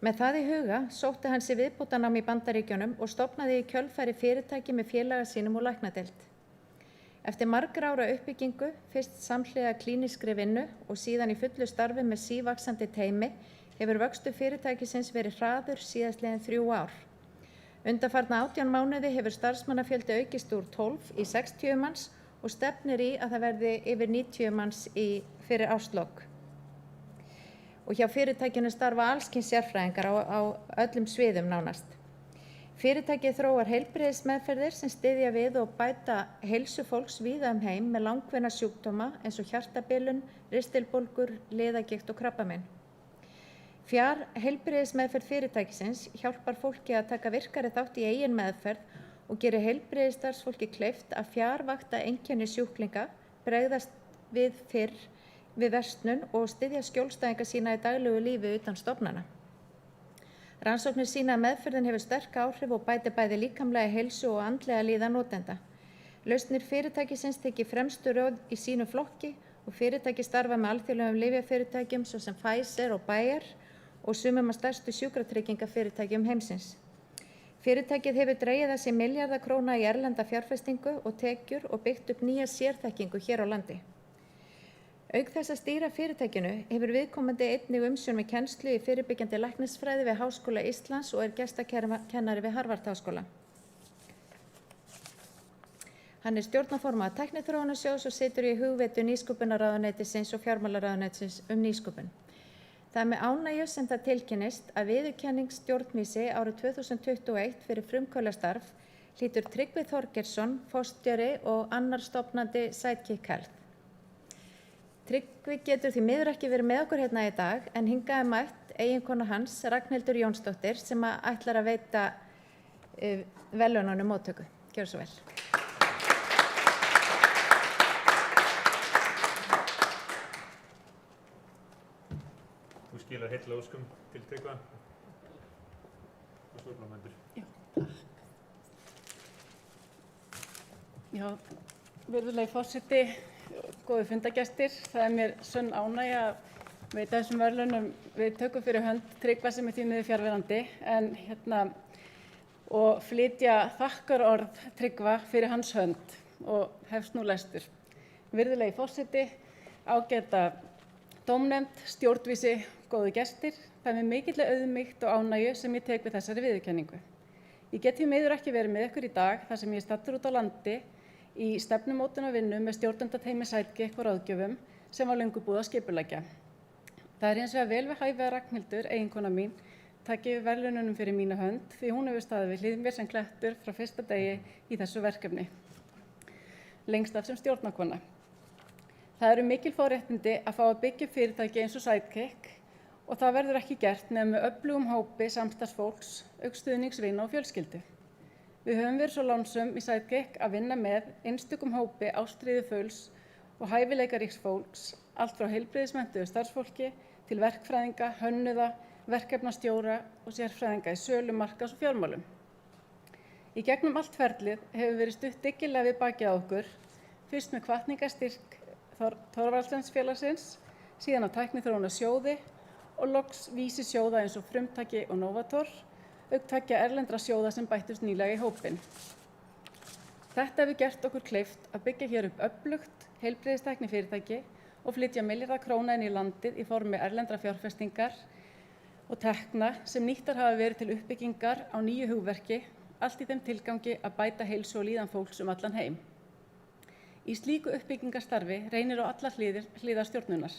Með það í huga sótti hann sér viðbótarnám í Bandaríkjunum og stofnaði í kjölfari fyrirtæki með félaga sínum úr Læknadeild. Eftir margra ára uppbyggingu, fyrst samhliða klínískri vinnu og síðan í fullu starfi með sívaxandi teymi, hefur vöxtur fyrirtækisins verið hraður síðastliðin 3 ár. Undanfarna 18 mánuði hefur starfsmannafjöldi aukist úr 12 í 60 manns og stefnir í að það verði yfir 90 manns fyrir árslok. Og hjá fyrirtækinu starfa alls kyns sérfræðingar á öllum sviðum nánast. Fyrirtækið þróar heilbrigðismeðferðir sem styðja við og bæta heilsu fólks víða heim með langvinna sjúkdóma eins og hjartabilun, ristilbólgur, liðagigt og krabbamein. Heilbrigðismeðferð fyrirtækisins hjálpar fólki að taka virkari þátt í eigin meðferð og gerir heilbrigðisstarfsfólki kleift að fjarvakta einkenni sjúklinga, bregðast við fyrr við verslun og styðja skjólstæðinga sína í daglegu lífi utan stofnana. Rannsóknir sýna að meðferðin hefur sterk áhrif og bætir bæði líkamlega heilsu og andlega líðan notenda. Lausnir fyrirtækisins teki fremstu röð í sínu flokki og fyrirtæki starfa með alþjóðlegum lyfjafyrirtækjum svo sem Pfizer og Bayer og sumum af stærstu sjúkratryggingafyrirtækjum heimsins. Fyrirtækið hefur dregið að sér milljarða króna í erlenda fjárfestingu og tekjur og byggt upp nýja sérþekkingu hér á landi. Auk þess að stýra fyrirtækinu hefur viðkomandi einnig umsjón með kennslu í fyrirbyggjandi læknisfræði við Háskóla Íslands og er gestakennari við Harvard-háskóla. Hann er stjórnarformaður Tækniþróunarsjóðs og situr í hugveitu nýsköpunarráðuneytisins og fjármálaráðuneytisins nýsköpun. Það er með ánægju sem það tilkynnist að viðurkenning stjórnvísi árið 2021 fyrir frumkvöðlastarf hlýtur Tryggvi Þorgeirsson, forstjóri og annar stofnandi Sidekick Health. Tryggvi getur því miður ekki verið með okkur hérna í dag en hingað er mætt eiginkona hans, Ragnhildur Jónsdóttir, sem ætlar að veita verðlaununum móttöku. Gjörðu svo vel. Þú skilar heilla óskum til Tryggva. Og svo Blómhildur. Já, virðulegi forseti, góði fundagestir. Það er mér sönn ánægja að veita þessum verðlaunum viðtöku fyrir hönd Tryggva sem er því miður fjarverandi og flytja þakkarorð Tryggva fyrir hans hönd og hefst nú lestur. Virðulegi forseti, ágæta dómnefnd, stjórnvísi, góðu gestir. Það er með mikilli auðmýkt og ánægju sem ég tek við þessari viðurkenningu. Ég get því miður ekki verið með ykkur í dag þar sem ég er staddur út á landi í stefnumótunarvinnu með stjórnendateymi Sidekick og ráðgjöfum sem var löngu búið að skipuleggja. Það er hins vegar vel við hæfi að Ragnhildur, eiginkona mín, taki við verðlaununum fyrir mína hönd því hún hefur staðið við hlið mér sem klettur frá fyrsta degi í þessu verkefni, lengst af sem stjórnarkona. Það eru mikil forréttindi að fá að byggja upp fyrirtæki eins og Sidekick og það verður ekki gert nema með öflugum hópi samstarfsfólks, auk stuðningsvina og fjölskyldu. Við höfum verið svo lánsöm í Sidekick að vinna með einstökum hópi ástríðufulls og hæfileikaríks fólks, allt frá heilbrigðismenntuðu starfsfólki til verkfræðinga, hönnuða, verkefnastjóra og sérfræðinga í sölu, markaðs og fjármálum. Í gegnum allt ferlið hefur verið stutt dyggilega við bakið á okkur, fyrst með hvatningarstyrk Thorvaldsensfélagsins, síðan á Tækniþróunarsjóði og loks vísi sjóða eins og Frumtaki og Novator, auk tveggja erlendra sjóða sem bættust nýlega í hópinn. Þetta hefur gert okkur kleift að byggja hér upp öflugt heilbrigðistæknifyrirtæki og flytja milljarða króna inn í landið í formi erlendra fjárfestingar og tekna sem nýttar hafa verið til uppbyggingar á nýju hugverki, allt í þeim tilgangi að bæta heilsu og líðan fólks allan heim. Í slíku uppbyggingarstarfi reynir á allar hliðar stjórnunar.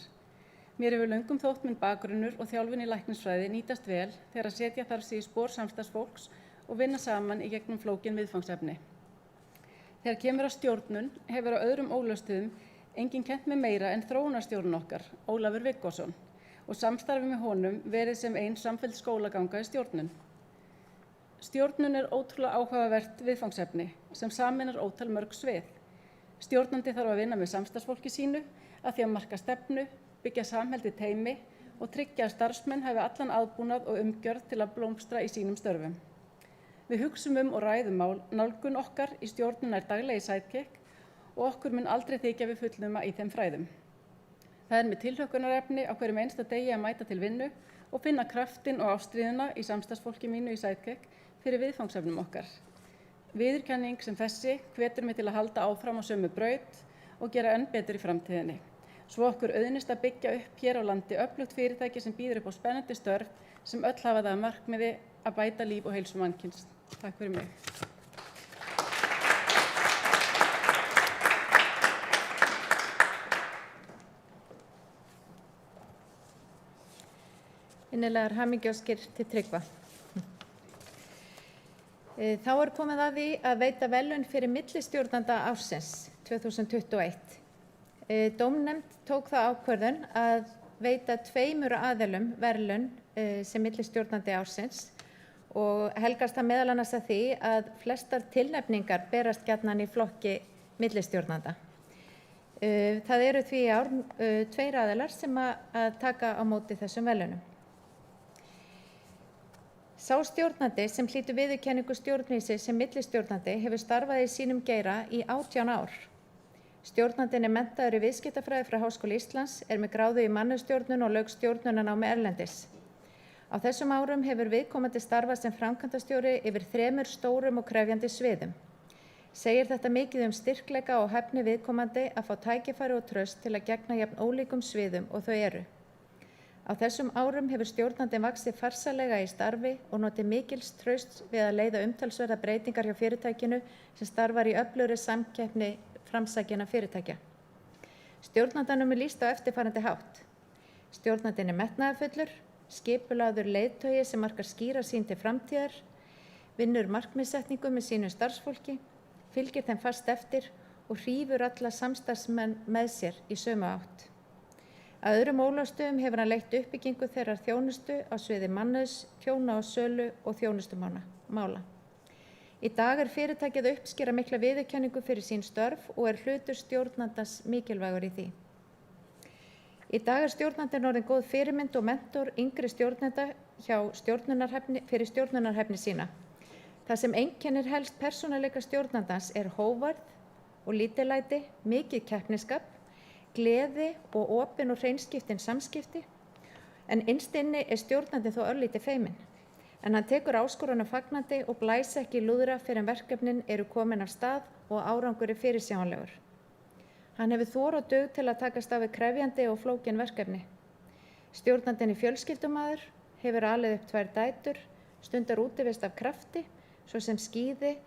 Mér hefur löngum þótt minn bakgrunnur og þjálfun í læknisfræði nýtast vel þegar að setja þarf sig í spor samstarfsfólks og vinna saman í gegnum flókin viðfangsefni. Þegar kemur að stjórnun hefur á öðrum ólöstuðum enginn kennt með meira en þróunarstjórinn okkar, Ólafur Viggósson, og samstarfi með honum verið sem ein samfelld skólaganga í stjórnun. Stjórnun er ótrúlega áhugavert viðfangsefni sem sameinar ótal mörg svið. Stjórnandi þarf að vinna með samstarfsfólki sínu að því að marka stefnu, byggja samheldið teymi og tryggja að starfsmenn hafi allan aðbúnað og umgjörð til að blómstra í sínum störfum. Við hugsum og ræðum nálgun okkar í stjórnun daglega í Sidekick og okkur mun aldrei þykja við fullnuma í þeim fræðum. Það er með tilhlökkunarefni á hverjum einsta degi að mæta til vinnu og finna kraftinn og ástríðuna í samstarfsfólki mínu í Sidekick fyrir viðfangsefnum okkar. Viðurkenning sem þessi hvetur mig til að halda áfram á sömu braut og gera enn betur í framtíðinni. Svo okkur auðnist að byggja upp hér á landi öflugt fyrirtæki sem býður upp á spennandi störf sem öll hafa það að markmiði að bæta líf og heilsu mannkyns. Takk fyrir mig. Innilegar hamingjóskir til Tryggva. Þá er komið að því að veita verðlaun fyrir millistjórnanda ársins 2021. Dómnefnd tók það ákvörðun að veita 2 aðilum verðlaun sem millistjórnandi ársins og helgast það meðal annars að því að flestar tilnefningar berast gjarnan í flokki millistjórnanda. Það eru því í ár 2 aðilar sem að taka á móti þessum verðlaunum. Sá stjórnandi sem hlýtur viðurkenningu stjórnvísi sem millistjórnandi hefur starfað í sínum geira í 18 ár. Stjórnandinn er menntaður í viðskiptafræði frá Háskóla Íslands, er með gráðu í mannauðsstjórnun og lauk stjórnunarnámi erlendis. Á þessum árum hefur viðkomandi starfað sem framkvæmdastjóri yfir 3 stórum og krefjandi sviðum. Segir þetta mikið styrkleika og hæfni viðkomandi að fá tækifæri og traust til að gegna jafn ólíkum sviðum og þau eru. Á þessum árum hefur stjórnandinn vaxið farsællega í starfi og notið mikils trausts við að leiða umtalsverðar breytingar hjá fyrirtækinu sem starfar í öflugri samkeppni framsækinna fyrirtækja. Stjórnandanum er lýst á eftirfarandi hátt. Stjórnandinn er metnaðarfullur, skipulagður leiðtogi sem markar skýra sýn til framtíðar, vinnur markmiðssetningu með sínu starfsfólki, fylgir þeim fast eftir og hrífur alla samstarfsmenn með sér í sömu átt. Að öðrum ólöstuðum hefur hann leitt uppbyggingu þeirrar þjónustu á sviði mannauðs, tjóna og sölu og þjónustumála. Í dag fyrirtækið að uppskera mikla viðurkenningu fyrir sín störf og hlutur stjórnandans mikilvægur í því. Í dag stjórnandinn orðinn góð fyrirmynd og mentor yngri stjórnenda fyrir stjórnunarhæfni sína. Það sem einkennir helst persónuleika stjórnandans hógværð og lítillæti, mikið keppnisskap, gleði og opin og hreinskiptin samskipti, en innst inni stjórnandinn þó örlítið feiminn. En hann tekur áskorunum fagnandi og blæs ekki lúðra fyrir en verkefnin komin af stað og árangur fyrirsjáanlegur. Hann hefur þor og dug til að takast á við krefjandi og flókin verkefni. Stjórnandinn fjölskyldumaður, hefur alið upp 2 dætur, stundar útivist af krafti, svo sem skíði,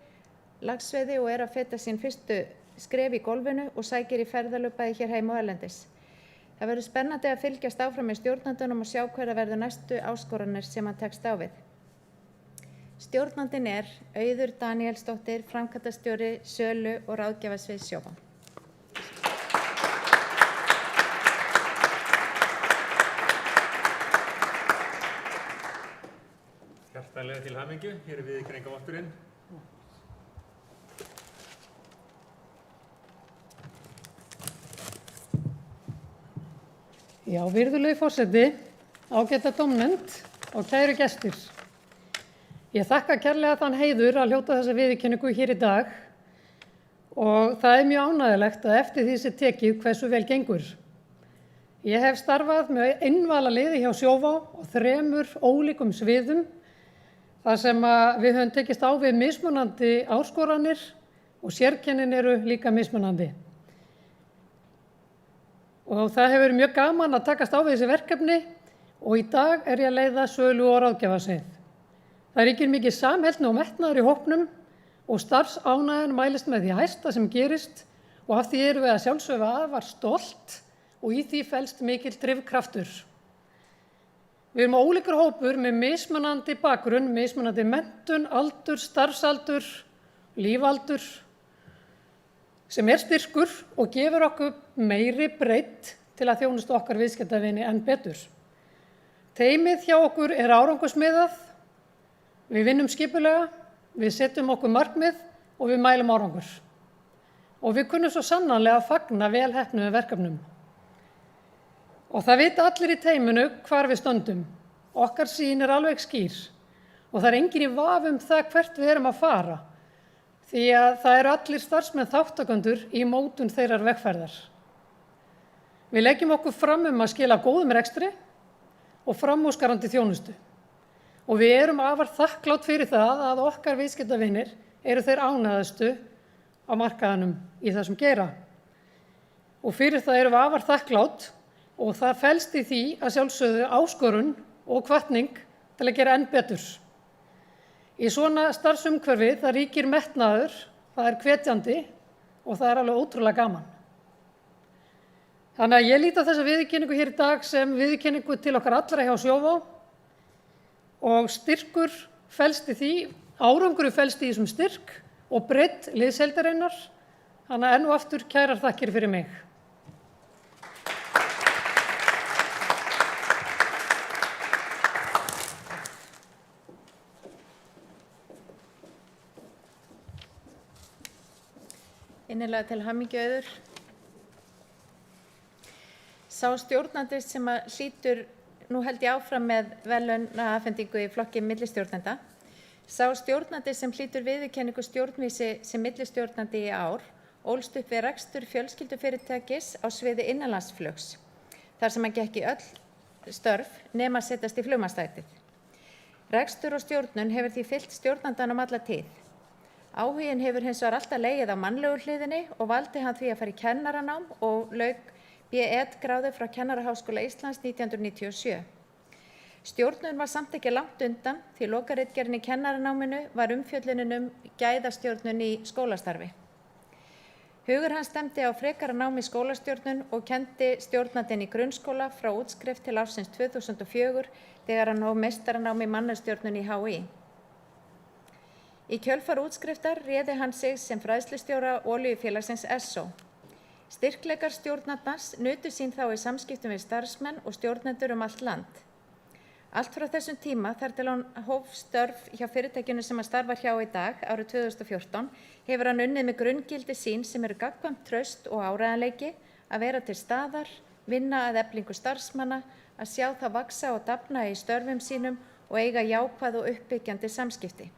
laxveiði og að feta sín fyrstu skref í golfinu og sækir í ferðalög bæði hér heima og erlendis. Það verður spennandi að fylgjast áfram með stjórnandunum og sjá hverjar verður næstu áskoranir sem hann tekst á við. Stjórnandinn Auður Daníelsdóttir, framkvæmdastjóri sölu og ráðgjafarsviðs Sjóvá. Hjartanlega til hamingju, hér viðurkenningavotturinn. Já, virðulegi forseti, ágæta dómnefnd og kæru gestir. Ég þakka kærlega þann heiður að hljóta þessa viðurkenningu hér í dag og það mjög ánægjulegt að eftir því sé tekið hversu vel gengur. Ég hef starfað með einvala liði hjá Sjóvá og 3 ólíkum sviðum þar sem við höfum tekist á við mismunandi áskoranir og sérkennin líka mismunandi. Og það hefur verið mjög gaman að takast á við þessi verkefni og í dag ég að leiða sölu og ráðgjafarsvið. Það ríkir mikið samheldni og metnaður í hópnum og starfsánægjan mælist með því hæsta sem gerist og af því við að sjálfsögðu afar stolt og í því felst mikill drifkraftur. Við erum ólíkur hópur með mismunandi bakgrunn, mismunandi menntun, aldur, starfsaldur, lífaldur, sem styrkur og gefur okkur meiri breidd til að þjónusta okkar viðskiptavini enn betur. Teymið hjá okkur árangursmiðað, við vinnum skipulega, við setjum okkur markmið og við mælum árangur. Og við kunnum svo sannarlega að fagna vel heppnuðum verkefnum. Og það vita allir í teyminu hvar við stöndum. Okkar sýn alveg skýr og það enginn í vafa það hvert við erum að fara. Því að það allir starfsmenn þáttakendur í mótun þeirrar vegferðar. Við leggjum okkur fram að skila góðum rekstri og framúrskarandi þjónustu. Og við erum afar þakklát fyrir það að okkar viðskiptavinir þeir ánægðustu á markaðinum í þessum geira. Og fyrir það erum við afar þakklát og það felst í því að sjálfsögðu áskorun og hvatning til að gera enn betur. Í svona starfsumhverfi það ríkir metnaður, það hvetjandi og það alveg ótrúlega gaman. Þannig að ég lít á þessa viðurkenningu hér í dag sem viðurkenningu til okkar allra hjá Sjóvá og styrkur felst í því, árangurinn felst í þessum styrk og breidd liðsheildarinnar. Þannig að enn og aftur kærar þakkir fyrir mig. Innilega til hamingju Auður. Sá stjórnandi sem hlýtur, nú held ég áfram með verðlaunaafhendingu í flokki millistjórnenda. Sá stjórnandi sem hlýtur viðurkenningu stjórnvísi sem millistjórnandi í ár ólst upp við rekstur fjölskyldufyrirtækis á sviði innanlandsflugs, þar sem hann gekk í öll störf nema að setjast í flugmannsstætið. Rekstur og stjórnun hefur því fylgt stjórnandanum alla tíð. Áhuginn hefur hins vegar alltaf legið á mannlegu hliðinni og valdi hann því að fara í kennaranám og lauk B.Ed.-gráðu frá Kennaraháskóla Íslands 1997. Stjórnun var samt ekki langt undan því lokaritgerðin í kennaranáminu var umfjöllunin gæðastjórnun í skólastarfi. Hugur hans stefndi á frekara nám í skólastjórnun og kenndi stjórnandinn í grunnskóla frá útskrift til ársins 2004 þegar hann hóf meistaranám í mannastjórnun í HÍ. Í kjölfar útskriftar réði hann sig sem fræðslustjóra olíufélagsins Esso. Styrkleikar stjórnandans nutu sín þá í samskiptum við starfsmenn og stjórnendur allt land. Allt frá þessum tíma þar til hann hóf störf hjá fyrirtækinu sem hann starfar hjá í dag, árið 2014, hefur hann unnið með grunngildi sín sem eru gagnkvæmt traust og áreiðanleiki, að vera til staðar, vinna að eflingu starfsmanna, að sjá það vaxa og dafna í störfum sínum og eiga jákvæð og uppbyggjandi samskipti.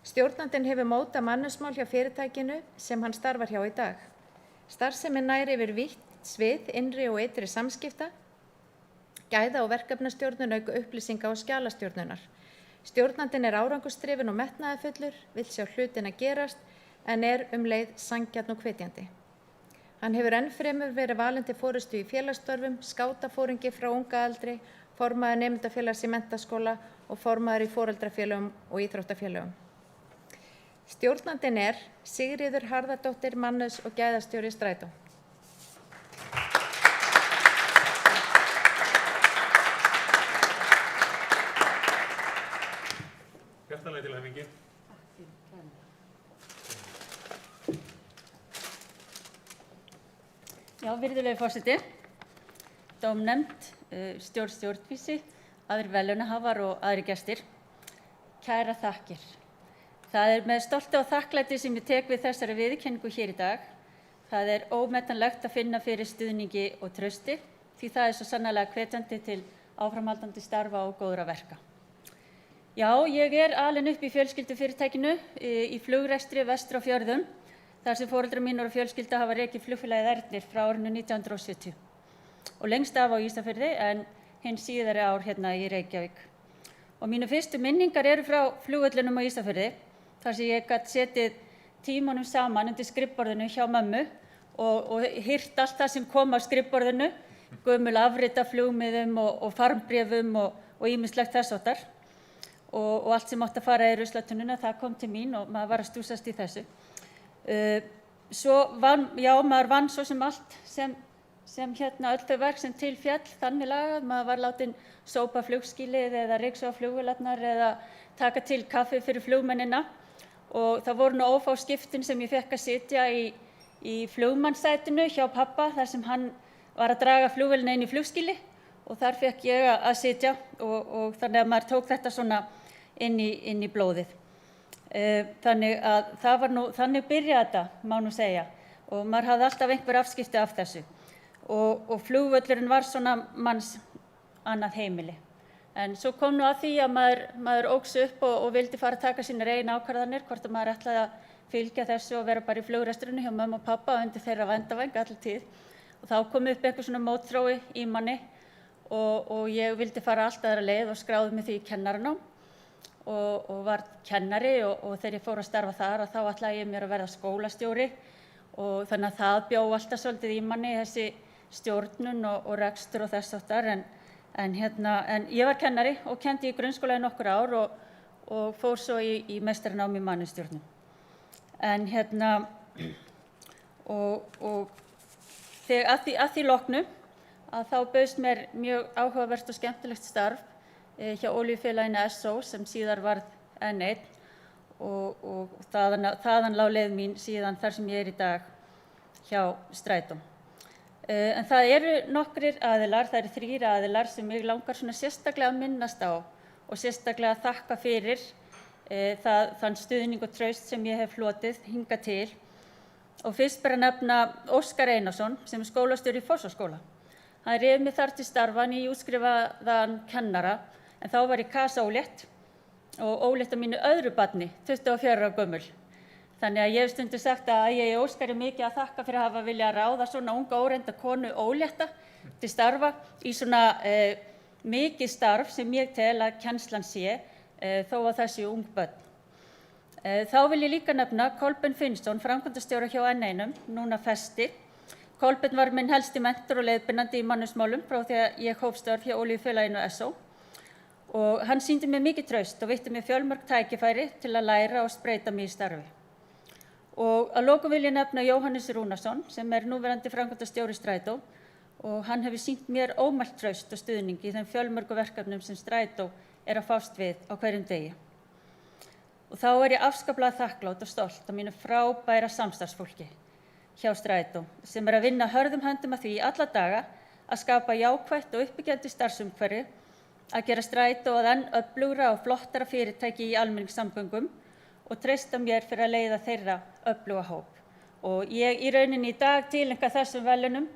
Stjórnandinn hefur mótað mannusmál hjá fyrirtækinu sem hann starfar hjá í dag. Starfsemin nær yfir vítt svið innri og ytri samskipta, gæða- og verkefnastjórnun auk upplýsinga og skjalastjórnunar. Stjórnandinn árangursdrifinn og metnaðarfullur, vill sjá hlutina gerast en leið sanngjarn og hvetjandi. Hann hefur ennfremur verið valinn til forystu í félagsstörfum, skátafóringi frá unga aldri, formaður nemendafélags í menntaskóla og formaður í foreldrafélögum og íþróttafélögum. Stjórnandinn Sigríður Harðardóttir, mannauðs- og gæðastjóri Strætó. Hjartanlega til hamingju. Já, virðulegi forseti, dómnefnd, stjórnvísi, aðrir verðlaunahafar og aðrir gestir. Kæra þakkir. Það með stolti og þakklæti sem ég tek við þessari viðurkenningu hér í dag. Það ómetanlegt að finna fyrir stuðningi og trausti, því það svo sannarlega hvetjandi til áframhaldandi starfa og góðra verka. Já, ég alin upp í fjölskyldufyrirtækinu í flugrekstri vestur á fjörðum, þar sem foreldrar mínir og fjölskylda hafa rekið flugfélagið Ernir frá árinu 1970 og lengst af á Ísafirði en hinn síðari ár hérna í Reykjavík. Og mínu fyrstu minningar eru frá flugvöllunum á Ísafirði, þar sem ég gat setið tímunum saman undir skrifborðinu hjá mömmu og heyrt allt það sem kom á skrifborðinu, gömul afrit af flugmiðum og farmbréfum og ýmislegt þess háttar. Og allt sem átti að fara í ruslatununa, það kom til mín og maður var að stúsast í þessu. Maður vann svo sem allt sem öll þau verk sem til fjall, þannig lagað, maður var látin sópa flugskýlið eða ryksuga flugvélarnar eða taka til kaffi fyrir flugmennina og það voru nú ófá skiptin sem ég fekk að sitja í flugmannssætinu hjá pappa þar sem hann var að draga flugvélina inn í flugskýli og þar fekk ég að sitja og þannig að maður tók þetta svona inn í blóðið. Þannig að það var nú, þannig byrjaði þetta, má nú segja, og maður hafði alltaf einhver afskipti af þessu og flugvöllurinn var svona manns annað heimili. En svo kom nú að því að maður óx upp og vildi fara að taka sínar eigin ákvarðanir, hvort að maður ætlaði að fylgja þessu og vera bara í flugrekstrinum hjá mömmu og pappa undir þeirra verndarvæng alla tíð. Og þá kom upp eitthvað svona mótþrói í manni og ég vildi fara allt aðra leið og skráði mig því í kennaranám og var kennari og þegar ég fór að starfa þar þá ætlaði ég mér að verða skólastjóri og þannig að það bjó alltaf svolítið í manni þessi stjórnun og rekstur og þess háttar en ég var kennari og kenndi í grunnskóla í nokkur ár og fór svo í meistaranám í mannustjórnun. En að því loknu að þá bauðst mér mjög áhugavert og skemmtilegt starf hjá Olíufélaginu SO sem síðar varð N1 og þaðan lá leið mín síðan þar sem ég í dag hjá Strætó. En það eru nokkrir aðilar, það eru 3 aðilar sem mig langar svona sérstaklega að minnast á og sérstaklega að þakka fyrir þann stuðning og traust sem ég hef hlotið hingað til. Og fyrst bara nefna Óskar Einarsson sem skólastjóri í Fossvogsskóla. Hann réð mig þar til starfa nýútskrifaðan kennara en þá var ég kasólétt og ólétt á mínu öðru barni, 24 ára gömul. Þannig að ég hef stundum sagt að ég Óskari mikið að þakka fyrir að hafa viljað ráða svona unga óreynda konu ólétta til starfa í svona mikið starf sem ég tel að kennslan sé þó að það séu ung börn. Þá vil ég líka nefna Kolbeinn Finnsson, framkvæmdastjóra hjá N1, núna Festi. Kolbeinn var minn helsti mentor og leiðbeinandi í mannusmálum frá því að ég hóf störf hjá Olíufélaginu SO. Og hann sýndi mér mikið traust og veitti mér fjölmörg tækifæri til að læra og spreyta mig í starfi. Og að lokum vil ég nefna Jóhannes Rúnarsson sem núverandi framkvæmdastjóri Strætó og hann hefur sýnt mér ómælt traust og stuðning í þeim fjölmörgu verkefnum sem Strætó að fást við á hverjum degi. Og þá ég afskaplega þakklát og stolt af mínu frábæra samstarfsfólki. hjá Strætó sem að vinna hörðum höndum að því alla daga að skapa jákvætt og uppbyggjandi starfsumhverfi, að gera Strætó að enn öflugra og flottara fyrirtæki í almenningssamgöngum og treysta mér fyrir að leiða þeirra öfluga hóp. Og ég í rauninni í dag tileinka þessum verðlaunum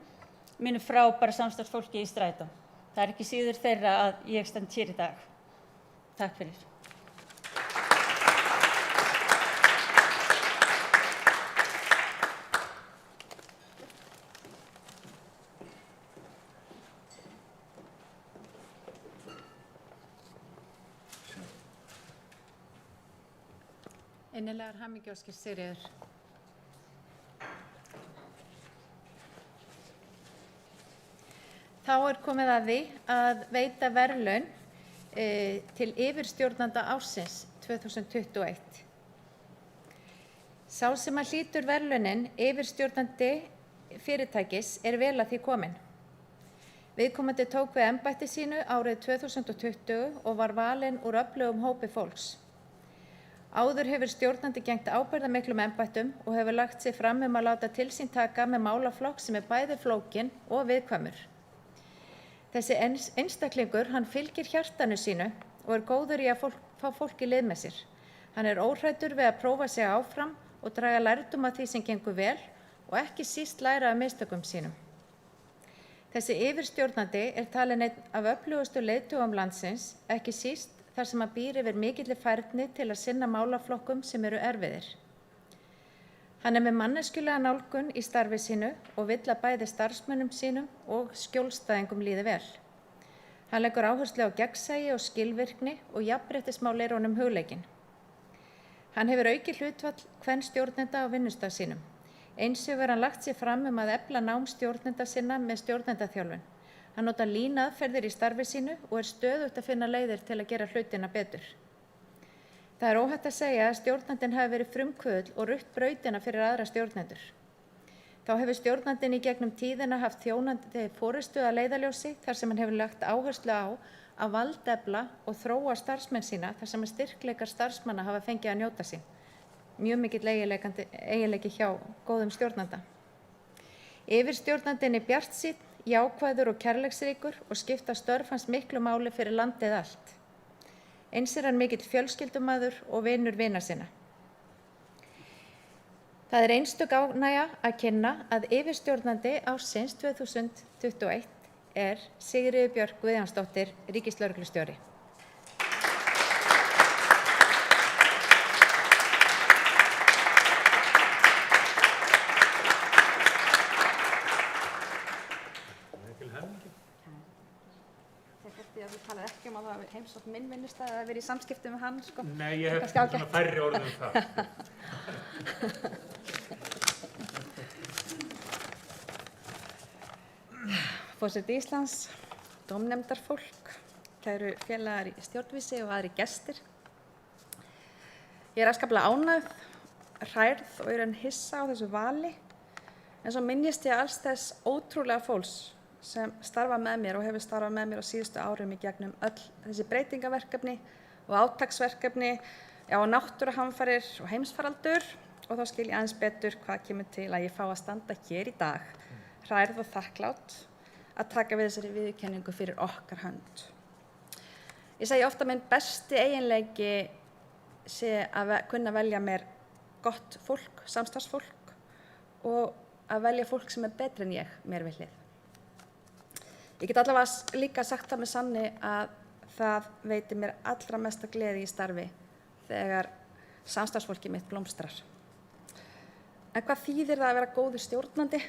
mínu frábæra samstarfsfólki í Strætó. Það er ekki síður þeirra að ég stend hér í dag. Takk fyrir. Innilegar hamingjóskir, Sigríður. Þá er komið að því að veita verðlaun til yfirstjórnanda ársins 2021. Sá sem að hlýtur verðlaunin yfirstjórnandi fyrirtækis er vel að því kominn. Viðkomandi tók við embætti sínu árið 2020 og var valinn úr öflugum hópi fólks. Áður hefur stjórnandi gegnt ábyrgðarmiklum embættum og hefur lagt sig fram að láta til sín taka með málaflokk sem er bæði flókinn og viðkvæmur. Þessi einstaklingur, hann fylgir hjartanu sínu og er góður í að fá fólk í lið með sér. Hann er óhræddur við að prófa sig áfram og draga lærdóm af því sem gengur vel og ekki síst læra af mistökum sínum. Þessi yfirstjórnandi er talinn einn af öflugustu leiðtogum landsins, ekki síst þar sem að býr yfir mikilli færni til að sinna málaflokkum sem eru erfiðir. Hann er með manneskjulega nálgun í starfi sínu og vill að bæði starfsmönnum sínum og skjólstæðingum líði vel. Hann leggur áherslu á gegnsæi og skilvirkni og jafnréttismál er honum hugleikinn. Hann hefur aukið hlutfall kvenstjórnenda á vinnustað sínum. Eins hefur hann lagt sig fram að efla nám stjórnenda sinna með stjórnendaþjálfun. Hann notar línaðferðir í starfi sínu og er stöðugt að finna leiðir til að gera hlutina betur. Það er óhætt að segja að stjórnandinn hafi verið frumkvöðull og rutt brautina fyrir aðra stjórnendur. Þá hefur stjórnandinn í gegnum tíðina haft þjónandi forystu að leiðarljósi þar sem hann hefur lagt áherslu á að valdefla og þróa starfsmenn sína þar sem styrkleikar starfsmanna hafa fengið að njóta sín. Mjög mikill eiginleiki hjá góðum stjórnanda. Yfirstjórnandinn er bjartsýnn, jákvæður og kærleiksríkur og skipta störf hans miklu máli fyrir landið allt. Eins er hann mikill fjölskyldumaður og vinur vina sinna. Það er einstök ánægja að kynna að yfirstjórnandi ársins 2021 er Sigríður Björk Guðjónsdóttir, ríkislögreglustjóri. Þú talar ekki að það hafi heimsótt minn vinnustað eða verið í samskiptum með hann, sko. Nei, ég hef svona færri orðum það. Forseti Íslands, dómnefndarfólk, kæru félagar í stjórnvísi og aðri gestir. Ég er afskaplega ánægð, hrærð og er enn hissa á þessu vali, en svo minnist ég alls þess ótrúlega fólks sem starfa með mér og hefur starfað með mér á síðustu árum í gegnum öll þessi breytingaverkefni og átaksverkefni, náttúruhamfarir og heimsfaraldur, og þá skil ég aðeins betur hvað kemur til að ég fá að standa hér í dag, hrærð og þakklát, að taka við þessari viðurkenningu fyrir okkar hönd. Ég segi ofta að minn besti eiginleiki sé að kunna velja mér gott fólk, samstarfsfólk, og að velja fólk sem er betri en ég mér við hlið. Ég get allavega líka sagt það með sanni að það veitir mér allra mesta gleði í starfi þegar samstarfsfólkið mitt blómstrar. En hvað þýðir það að vera góður stjórnandi?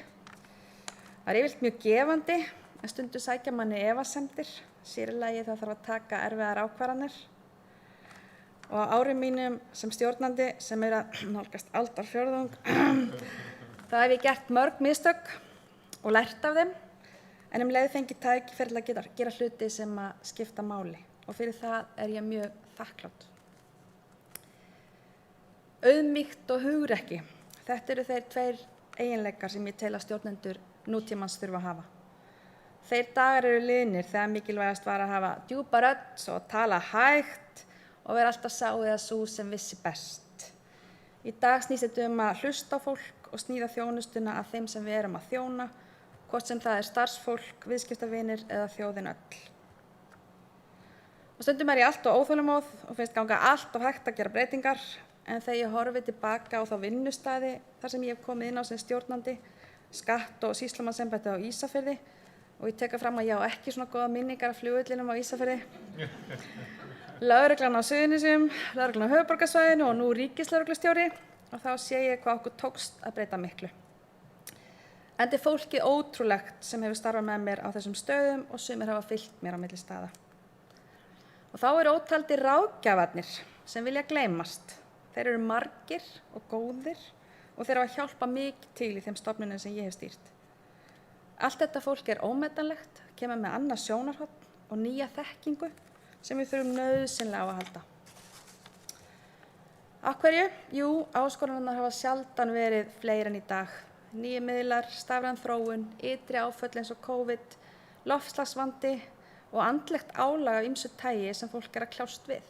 Það er yfirleitt mjög gefandi, en stundum sækja manni efasemdir, sér í lagi það þarf að taka erfiðar ákvarðanir. Og á árum mínum sem stjórnandi, sem er að nálgast aldarfjórðung, þá hef ég gert mörg mistök og lært af þeim, en leið fengið tækifæri til að gera hluti sem að skipta máli, og fyrir það er ég mjög þakklát. Auðmýkt og hugrekki, þetta eru þeir tveir eiginleikar sem ég tel að stjórnendur nútímans þurfa að hafa. Þeir dagar eru liðnir þegar mikilvægast var að hafa djúpa rödd og tala hægt og vera alltaf sá eða sú sem vissi best. Í dag snýst þetta að hlusta á fólk og sníða þjónustuna að þeim sem við erum að þjóna, hvort sem það starfsfólk, viðskiptavinir eða þjóðin öll. Og stundum ég allt og óþolinmóð og finnst ganga allt of hægt að gera breytingar, en þegar ég horfi tilbaka á þá vinnustæði þar sem ég hef komið inn á sem stjórnandi, skatt- og sýslumannsembættið á Ísafirði, og ég teka fram að ég á ekki svona góða minningar af flugvellinum á Ísafirði, lögreglan á Suðurnesjum, lögreglan á höfuðborgarsvæðinu og nú ríkislögreglustjóri, og þá sé ég hvað okkur tókst að breyta miklu. Enda er fólkið ótrúlegt sem hefur starfað með mér á þessum stöðum og sumir hafa fylgt mér á milli staða. Og þá eru ótaldir ráðgjafarnir sem vilja gleymast. Þeir eru margir og góðir og þeir hafa hjálpað mikið til í þeim stofnunum sem ég hef stýrt. Allt þetta fólk er ómetanlegt, kemur með annað sjónarhorn og nýja þekkingu sem við þurfum nauðsynlega á að halda. Af hverju? Jú, áskoranirnar hafa sjaldan verið fleiri en í dag. Nýju miðlar, stafræn þróun, ytri áföll eins og COVID, loftslagsvandi og andlegt álag af ýmsu tagi sem fólk er að kljást við.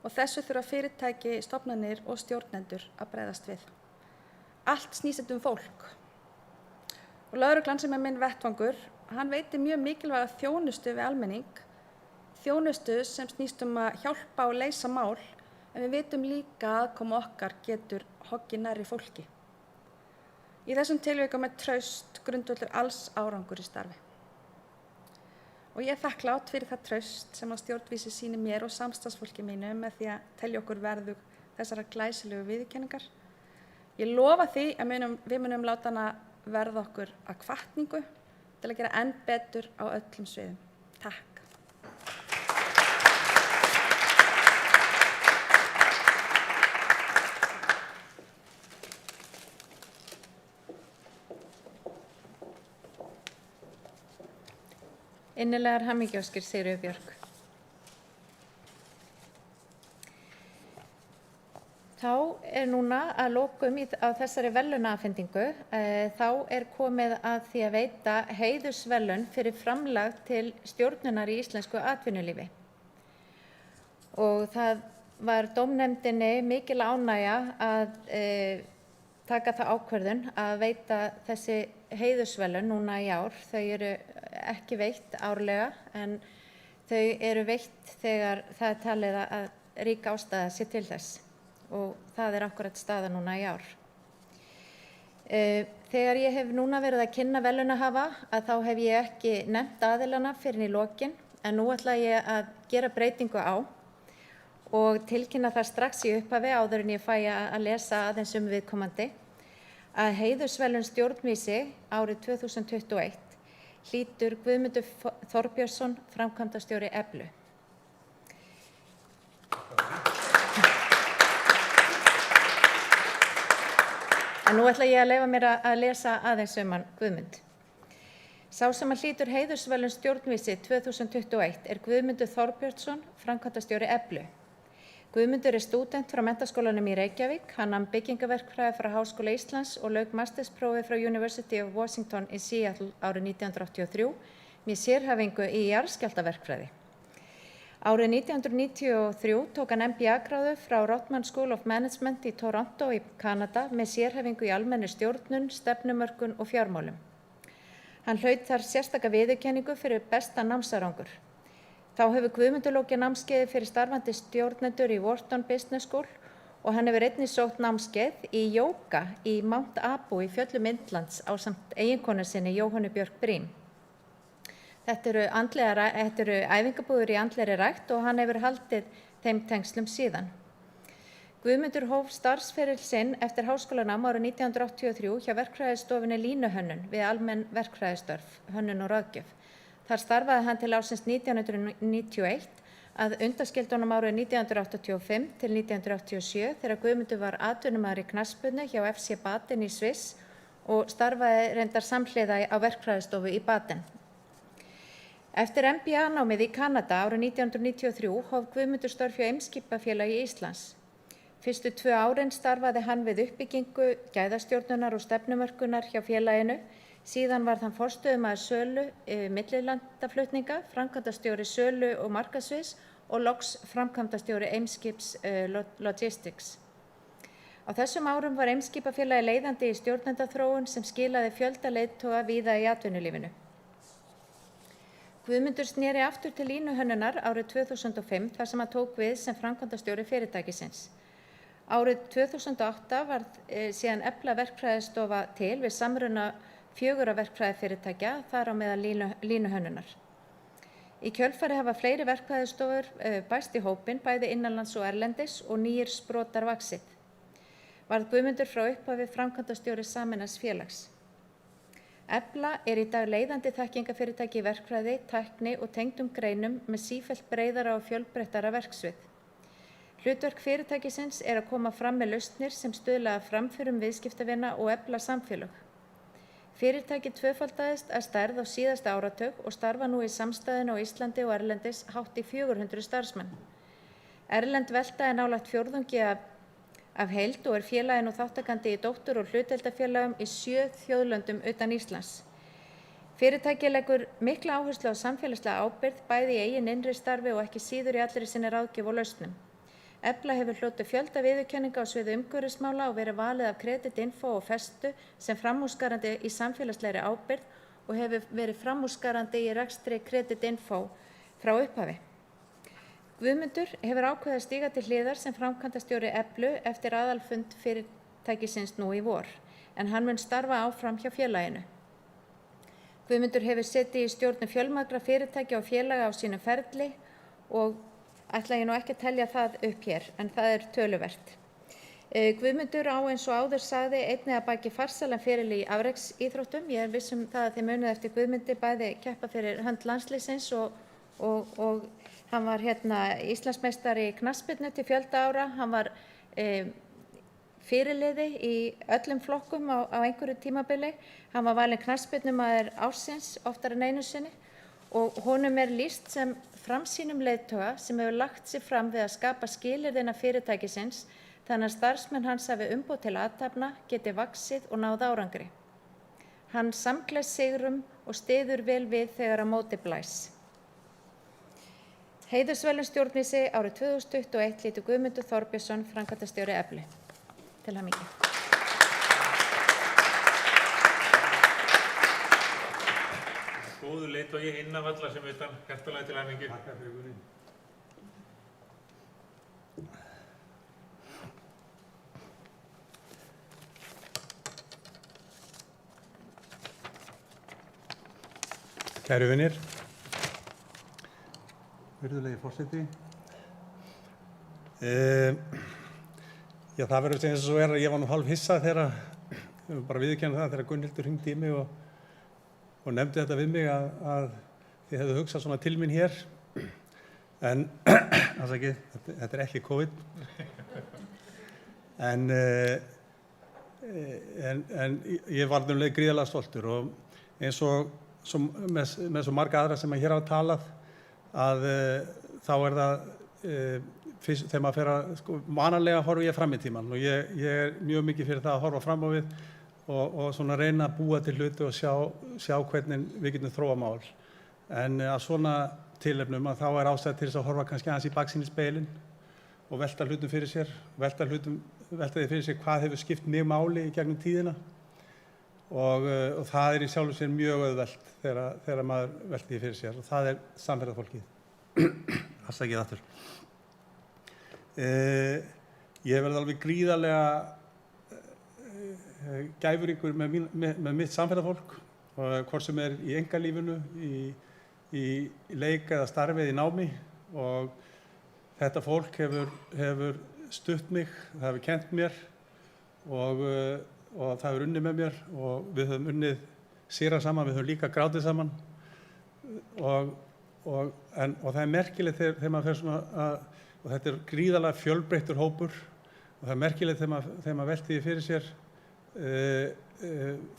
Og þessu þurfa fyrirtæki, stofnanir og stjórnendur að bregðast við. Allt snýst þetta fólk. Og lögreglan sem er minn vettvangur, hann veitir mjög mikilvæga þjónustu við almenning, þjónustu sem snýst að hjálpa og leysa mál, en við vitum líka að aðkoma okkar getur hoggið nærri fólki. Í þessum tilvikum er traust grundvöllur alls árangur í starfi. Og ég er þakklát fyrir það traust sem að stjórnvísi sýnir mér og samstarfsfólki mínu með því að telja okkur verðug þessara glæsilegu viðurkenningar. Ég lofa því að við munum láta hana verða okkur að hvatningu til að gera enn betur á öllum sviðum. Takk. Innilegar hamingjóskir, Sigríður Björk. Þá er núna að lokum á þessari verðlaunaafhendingu. Þá er komið að því að veita heiðursverðlaun fyrir framlag til stjórnunar í íslensku atvinnulífi. Og það var dómnefndinni mikil ánægja að taka það ákvörðun að veita þessi heiðursverðlaun núna í ár. Þau eru ekki veitt árlega en þau eru veitt þegar það er talið að rík ástæða sé til þess og það er akkúrat staða núna í ár. Þegar ég hef núna verið að kynna verðlaunahafa þá hef ég ekki nefnt aðilana fyrr en í lokin en nú ætla ég að gera breytingu á og tilkynna það strax í upphafi áður en ég fæ að lesa aðeins viðkomandi að heiðursverðlaun stjórnvísi árið 2021 hlýtur Guðmundur Þorbjörnsson, framkvæmdastjóri Eflu. En nú ætla ég að leyfa mér að lesa aðeins hann Guðmund. Sá sem að hlýtur heiðursverðlaun stjórnvísi 2021 er Guðmundur Þorbjörnsson, framkvæmdastjóri Eflu. Guðmundur er stúdent frá Menntaskólanum í Reykjavík, hann nam byggingaverkfræði frá Háskóla Íslands og lauk mastersprófi frá University of Washington í Seattle árið 1983 með sérhæfingu í jarðskjálftaverkfræði. Árið 1993 tók hann MBA-gráðu frá Rotman School of Management í Toronto í Kanada með sérhæfingu í almennri stjórnun, stefnumörkun og fjármálum. Hann hlaut þar sérstaka viðurkenningu fyrir besta námsárangur. Þá hefur Guðmundur lokið námskeiði fyrir starfandi stjórnendur í Wharton Business School og hann hefur einnig sótt námskeið í jóga í Mount Abu í fjöllum Indlands ásamt eiginkonu sinni Jóhönnu Björk Briem. Þetta eru æfingabúðir í andlegri rækt og hann hefur haldið þeim tengslum síðan. Guðmundur hóf starfsferil sinn eftir háskólanám árið 1983 hjá verkfræðistofunni Línuhönnun við almenn verkfræðistörf, hönnun og ráðgjöf. Þar starfaði hann til ársins 1991 að undanskildunum árið 1985 til 1987 þegar Guðmundur var atvinnumaður í knattspyrnu hjá FC Baden í Sviss og starfaði reyndar samhliða á verkfræðistofu í Baden. Eftir MBA-námið í Kanada árið 1993 hóf Guðmundur störf hjá Eimskipafélagi Íslands. Fyrstu 2 árin starfaði hann við uppbyggingu, gæðastjórnunar og stefnumörkunar hjá félaginu. Síðan var hann forstöðumaður sölu millilandaflutninga, framkvæmdastjóri sölu og markaðssviðs og loks framkvæmdastjóri Eimskips Logistics. Á þessum árum var Eimskipafélagið leiðandi í stjórnendaþróun sem skilaði fjölda leiðtoga víða í atvinnulífinu. Guðmundur sneri aftur til línuhönnunar árið 2005 þar sem hann tók við sem framkvæmdastjóri fyrirtækisins. Árið 2008 varð síðan Efla verkfræðistofa til við samruna 4 verkfræðifyrirtækja, þar á meðal línuhönnunar. Í kjölfari hafa fleiri verkfræðistofur bæst í hópinn, bæði innanlands og erlendis, og nýir sprotar vaxið. Varð Guðmundur frá upphafi framkvæmdastjóri sameinaðs félags. Efla í dag leiðandi þekkingarfyrirtæki í verkfræði, tækni og tengdum greinum með sífellt breiðara og fjölbreyttara verksvið. Hlutverk fyrirtækisins að koma fram með lausnir sem stuðla að framförum viðskiptavina og efla samfélög. Fyrirtækið tvöfaldaðist að stærð á síðasta áratug og starfa nú í samstæðinu á Íslandi og erlendis hátt í 400 starfsmenn. Erlend velta nálægt fjórðungi af heild og félagið nú þátttakandi í dóttur- og hlutdeildarfélögum í 7 þjóðlöndum utan Íslands. Fyrirtækið leggur mikla áherslu á samfélagslega ábyrgð bæði í eigin innri starfi og ekki síður í allri sinni ráðgjöf og lausnum. Efla hefur hlotið fjölda viðurkenninga á sviði umhverfismála og verið valið af Creditinfo og Festu sem framúrskarandi í samfélagslegri ábyrgð og hefur verið framúrskarandi í rekstri Creditinfo frá upphafi. Guðmundur hefur ákveðið að stíga til hliðar sem framkvæmdastjóri Eflu eftir aðalfund fyrirtækisins nú í vor, en hann mun starfa áfram hjá félaginu. Guðmundur hefur setið í stjórnum fjölmargra fyrirtækja og félaga á sínum ferli og ætla ég nú ekki að telja það upp hér, en það töluvert. Guðmundur á eins og áður sagði einnig að baki farsælan feril í afreksíþróttum. Ég viss það að þið munið eftir Guðmundi bæði keppa fyrir hönd landsliðsins og hann var Íslandsmeistari í knattspyrnu til fjölda ára. Hann var fyrirliði í öllum flokkum á einhverju tímabili. Hann var valinn knattspyrnumaður ársins oftar en einu sinni og honum lýst sem framsýnum leiðtoga sem hefur lagt sig fram við að skapa skilyrði innan fyrirtækisins þannig að starfsmenn hans hafi umboð til athafna, geti vaxið og náð árangri. Hann samgleðst sigrum og styður vel við þegar á móti blæs. Heiðursverðlaun stjórnvísi árið 2021 hlýtur Guðmundur Þorbjörnsson, framkvæmdastjóri Eflu. Til hamingju. Góður leiðtogi innan valla sem utan, hjartanlega til hamingju. Takk fyrir Guðni. Kæru vinir, virðulegi forseti. Það verður sem þess að ég var nú hálf hissa þegar, bara viðurkenna það, þegar Gunnhildur hringdi í mig og nefndi þetta við mig að þið hefðu hugsað svona til mín hér. En, þetta ekki COVID. En ég var um leið gríðarlega stoltur og eins og með svo marga aðra sem hér hafa talað að þá það fyrst þegar maður fer að vanalega horfi ég fram í tímann og ég mjög mikið fyrir það að horfa fram á við og svona reyna að búa til hluti og sjá hvernig við getum þróa mál. En að svona tilefnum að þá ástæða til þess að horfa kannski aðeins í baksýnisspegilinn og velta hlutum fyrir sér, velta því fyrir sér hvað hefur skipt mig máli í gegnum tíðina. Og það í sjálfu sér mjög auðvelt þegar maður velti því fyrir sér og það samferðarfólkið. Afsakið aftur. Ég verð alveg gríðarlega gæfuríkur með mitt samferðarfólk, hvort sem í einkalífinu, í leik eða starfi eða í námi og þetta fólk hefur stutt mig, það hefur kennt mér og það hefur unnið með mér og við höfum unnið sigra saman, við höfum líka grátið saman og það merkilegt þegar maður fer svona og þetta gríðarlega fjölbreyttur hópur og það merkilegt þegar maður velti því fyrir sér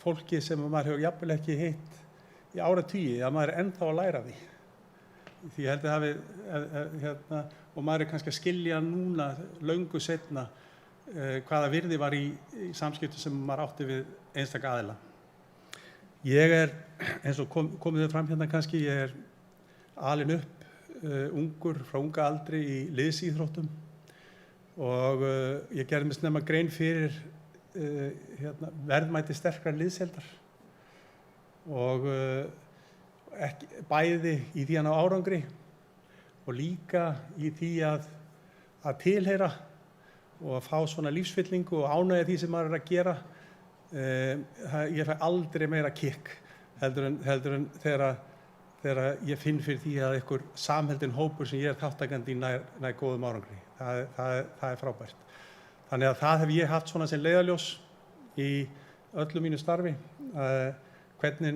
fólki sem maður hefur jafnvel ekki hitt í áratugi að maður ennþá að læra því. Því ég held að hafi og maður kannski að skilja núna löngu seinna hvaða virði var í samskiptum sem maður átti við einstaka aðila. Ég eins og komið þau fram hérna kannski, ég alinn upp ungur frá unga aldri í liðsíþróttum og ég gerði mér snemma grein fyrir verðmæti sterkrar liðsheildar og bæði í því að ná árangri og líka í því að tilheyra og að fá svona lífsfyllingu og ánægja því sem maður að gera. Ég fæ aldrei meira kikk heldur en þegar ég finn fyrir því að einhver samheldinn hópur sem ég þátttakandi í nær góðum árangri. Það frábært. Þannig að það hef ég haft svona sem leiðarljós í öllu mínu starfi, hvernig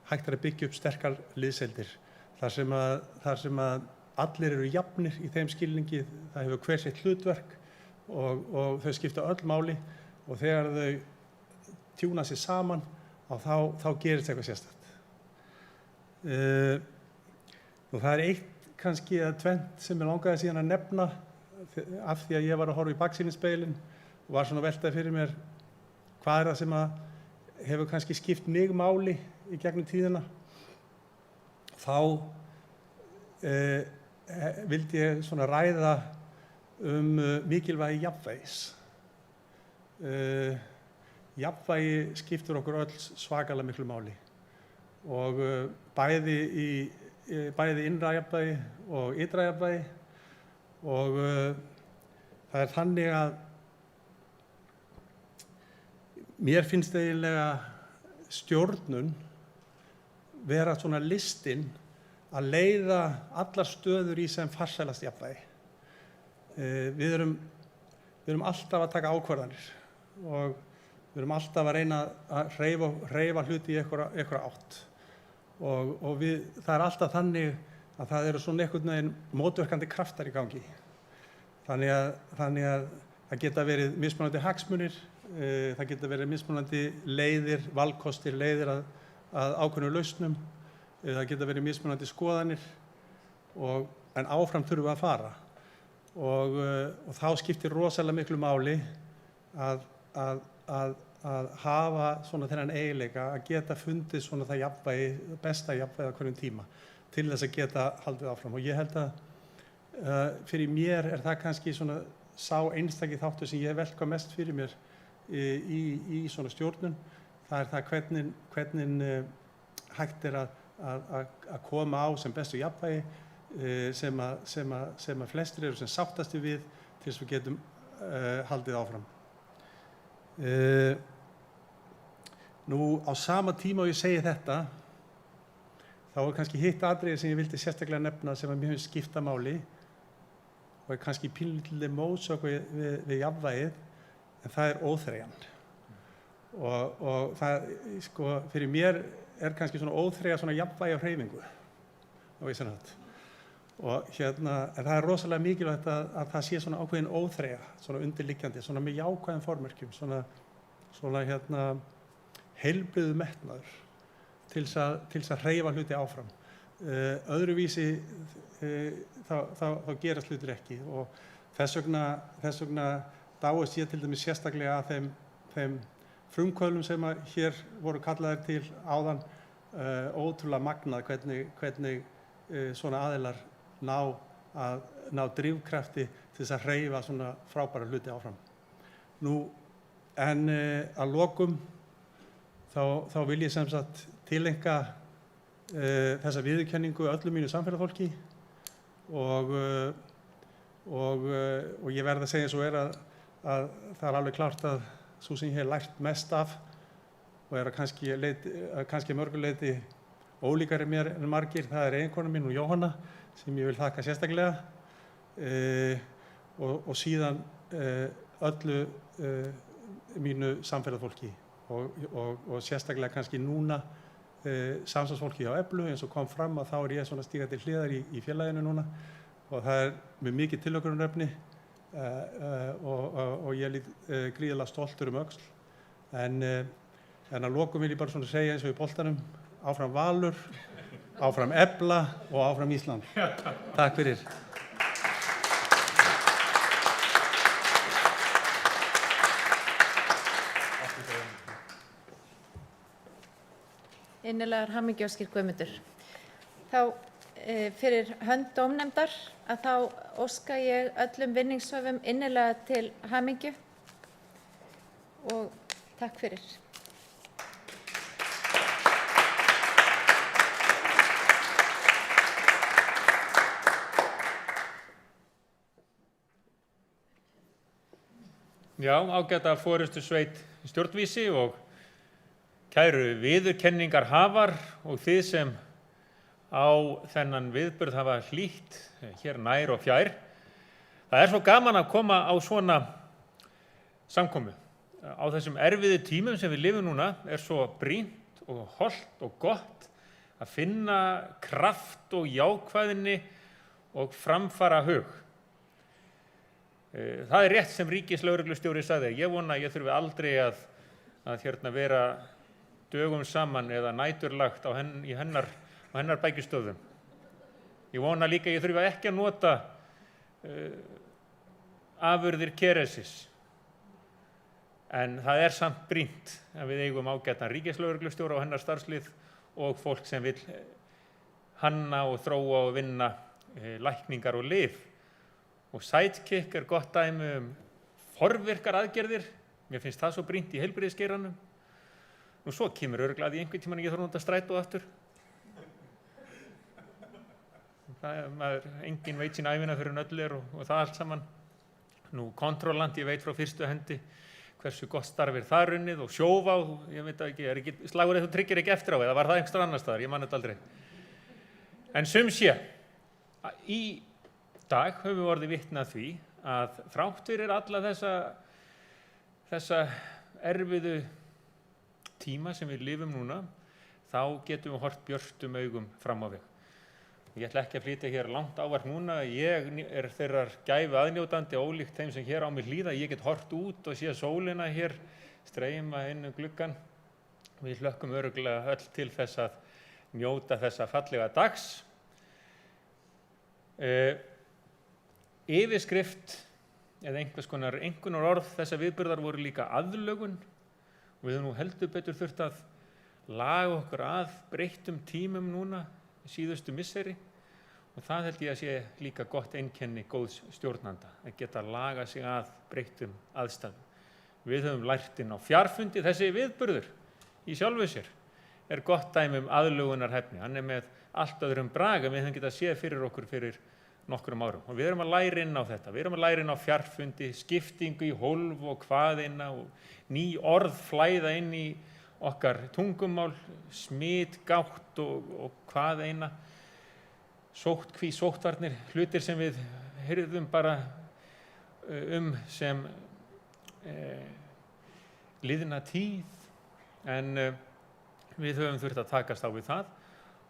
hægt að byggja upp sterkar liðsheildir þar sem að allir eru jafnir í þeim skilningi, það hefur hver sitt hlutverk og þau skipta öll máli og þegar þau tjúna sig saman þá gerist eitthvað sérstakt. Það er eitt kannski eða tvennt sem ég langaði síðan að nefna af því að ég var að horfa í baksýnisspegilinn og var svona að velta fyrir mér hvað er það sem að hefur kannski skipt mig máli í gegnum tíðina. Þá vildi ég svona ræða mikilvægi jafnvægis. Jafnvægi skiptir okkur öll svakalega miklu máli og bæði innra jafnvægi og ytra jafnvægi og það er þannig að mér finnst eiginlega stjórnun vera svona listinn að leiða allar stöður í sem farsælast jafnvægi. Við erum alltaf að taka ákvarðanir og við erum alltaf að reyna að hreyfa hluti í einhverja átt og það er alltaf þannig að það eru svona einhvern veginn mótverkandi kraftar í gangi. Þannig að það geta verið mismunandi hagsmunir, það geta verið mismunandi leiðir, valkostir, leiðir að ákveðnum lausnum, það geta verið mismunandi skoðanir en áfram þurfum við að fara og þá skiptir rosalega miklu máli að hafa svona þennan eiginleika að geta fundið svona það jafnvægi, besta jafnvægi á hverjum tíma til þess að geta haldið áfram og ég held að fyrir mér er það kannski svona sá einstaki þáttur sem ég hef velt hvað mest fyrir mér í svona stjórnun. Það er það hvernig hægt er að koma á sem bestu jafnvægi sem að flestir eru sem sáttasti við til þess að við getum haldið áfram. Nú á sama tíma og ég segi þetta þá er kannski hitt atriði sem ég vildi sérstaklega nefna sem að mér finnst skipta máli og er kannski pínlítið mótsök við jafnvægið en það er óþreyjan og það sko fyrir mér er kannski svona óþreyja svona jafnvægi á hreyfingu á vissan hátt og en það er rosalega mikilvægt að það sé svona ákveðin óþreyja svona undirliggjandi, svona með jákvæðum formerkjum svona heilbrigður metnaður til þess að hreyfa hluti áfram. Öðruvísi þá gerast hlutir ekki og þess vegna dáist ég til dæmis sérstaklega að þeim frumkvöðlum sem hér voru kallaðir til áðan ótrúlega magnað hvernig svona aðilar ná drifkrafti til þess að hreyfa svona frábæra hluti áfram. Nú en að lokum þá vil ég sem sagt tileinka þessa viðurkenningu öllu mínu samfélagfólki og ég verð að segja svo að það er alveg klárt að sú sem ég hef lært mest af og er að kannski mörgu leyti ólíkari mér en margir, það er eiginkona mín og Jóhanna sem ég vil þakka sérstaklega og síðan öllu mínu samfélagfólki og sérstaklega kannski núna samstarfsfólki hjá Eflu eins og kom fram að þá er ég svona stíga til hliðar í félaginu núna og það er með mikið tilökunarefni og ég lít gríðarlega stoltur öxl en að lokum vil ég bara svona segja eins og í boltanum áfram Valur, áfram Efla og áfram Ísland. Takk fyrir. Innilegar hamingjuóskir Guðmundur. Þá fyrir hönd dómnefndar að þá óska ég öllum vinningshöfum innilega til hamingju og takk fyrir. Já, ágæta forystusveit stjórnvísi og kæru viðurkenningarhafar og þið sem á þennan viðburð hafa hlýtt hér nær og fjær. Það er svo gaman að koma á svona samkomu. Á þessum erfiðu tímum sem við lifum núna er svo brýnt og hollt og gott að finna kraft og jákvæðni og framfara hug. Það er rétt sem ríkislögreglustjóri sagði. Ég vona að ég þurfi aldrei að vera dögum saman eða næturlagt á hennar bækistöðum. Ég vona líka að ég þurfi ekki að nota afurðir Keresis. En það er samt brýnt að við eigum ágætan ríkislögreglustjóra og hennar starfslið og fólk sem vill hanna og þróa og vinna lækningar og lyf. Og Sidekick er gott dæmi forvirkar aðgerðir. Mér finnst það svo brýnt í heilbrigðisgeiranum. Nú svo kemur örugglega að í einhvern tímann ég þarf að nota strætó aftur. Enginn veit sín ævina fyrir öllu er og það allt saman. Nú Controlant, ég veit frá fyrstu hendi hversu gott starf er það runnið og Sjóvá, ég veit ekki, slagur þú tryggir ekki eftir á eða var það einhver annars staðar, ég man þetta aldrei. En sum sé, í dag höfum við orðið vitni að því að þrátt fyrir alla þessa erfiðu tíma sem við lifum núna, þá getum við horft björtum augum fram á veg. Ég ætla ekki að flytja hér langt ávarp núna, ég er þeirrar gæfu aðnjótandi ólíkt þeim sem hér á mig hlýða. Ég get horft út og sé sólina hér streyma inn gluggann. Við hlökkum örugglega öll til þess að njóta þessa fallega dags. Yfirskrift eða einhvers konar einkunnarorð þessa viðburðar voru líka aðlögun. Við höfum nú heldur betur þurft að laga okkur að breyttum tímum núna síðustu misseri og það held ég að sé líka gott einkenni góðs stjórnanda að geta laga sig að breyttum aðstæðum. Við höfum lært inn á fjarfundi. Þessi viðburður í sjálfu sér er gott dæmi aðlögunarhæfni. Hann er með allt öðrum brag en við höfum getað séð fyrir okkur fyrir nokkrum árum og við erum að læra inn á þetta. Við erum að læra inn á fjarfundi, skiptingu í hólf og hvaðeina og ný orð flæða inn í okkar tungumál, smitgátt og hvaðeina, sóttkví, sóttvarnir, hlutir sem við heyrðum bara sem liðna tíð, en við höfum þurft að takast á við það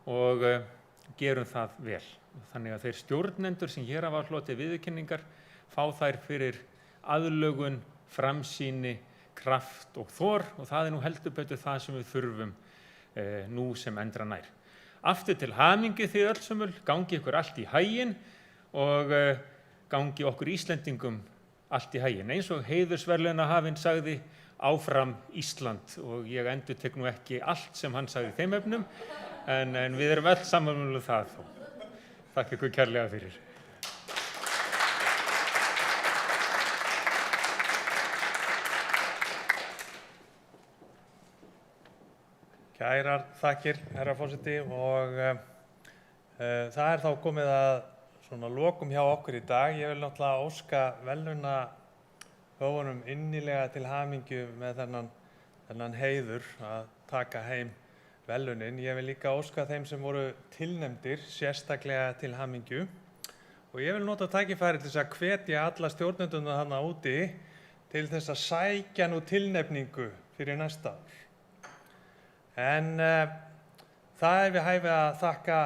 og gerum það vel. Þannig að þeir stjórnendur sem hér hafa hlotið viðurkenningar fá þær fyrir aðlögun, framsýni, kraft og þor og það er nú heldur betur það sem við þurfum nú sem endra nær. Aftur til hamingju þið öll sömul, gangi ykkur allt í haginn og gangi okkur Íslendingum allt í haginn. Eins og heiðursverðlaunahafinn sagði, áfram Ísland, og ég endurtek nú ekki allt sem hann sagði í þeim efnum, en við erum öll saman um það. Takk ykkur kærlega fyrir. Kærar þakkir, herra forseti, og það er þá komið að svona lokum hjá okkur í dag. Ég vil náttúrulega óska verðlaunahöfunum innilega til hamingju með þennan heiður að taka heim verðlaunin. Ég vil líka óska þeim sem voru tilnefndir sérstaklega til hamingju og ég vil nota tækifæri til þess að hvetja alla stjórnendurna þarna úti til þess að sækja nú tilnefningu fyrir næsta ár. En það er við hæfi að þakka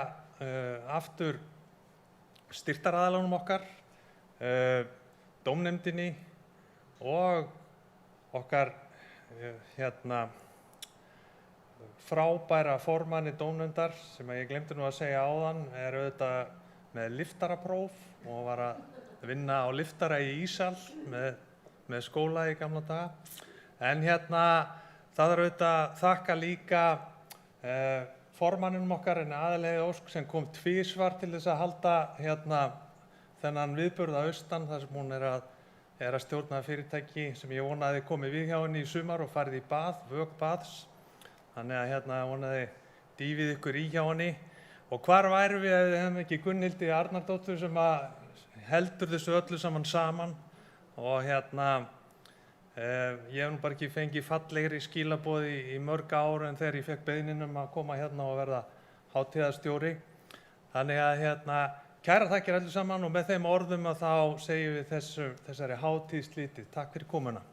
aftur styrktaraðilunum okkar, dómnefndinni og okkar frábæra formanni dómnefndar sem ég glemdi nú að segja áðan, er auðvitað með liftarapróf og var að vinna á liftara í Ísal með skóla í gamla daga. En það er auðvitað þakka líka formanninum okkar en Aðalheiði Ósk sem kom tvísvar til þess að halda þennan viðburð að austan þar sem hún er að stjórna fyrirtæki sem ég vonaði komið við hjá henni í sumar og farið í bað, vökbaðs. Þannig að vonaði dýfið ykkur í hjá henni. Og hvar værum við ef við hefum ekki Gunnhildi Arnardóttur sem heldur þessu öllu saman og ég hef nú bara ekki fengið fallegri skilaboð í mörg ár en þegar ég fekk beiðnin að koma og verða hátíðarstjóri. Þannig að kærar þakkir allir saman og með þeim orðum að þá segjum við þessari hátíð slítið. Takk fyrir komuna.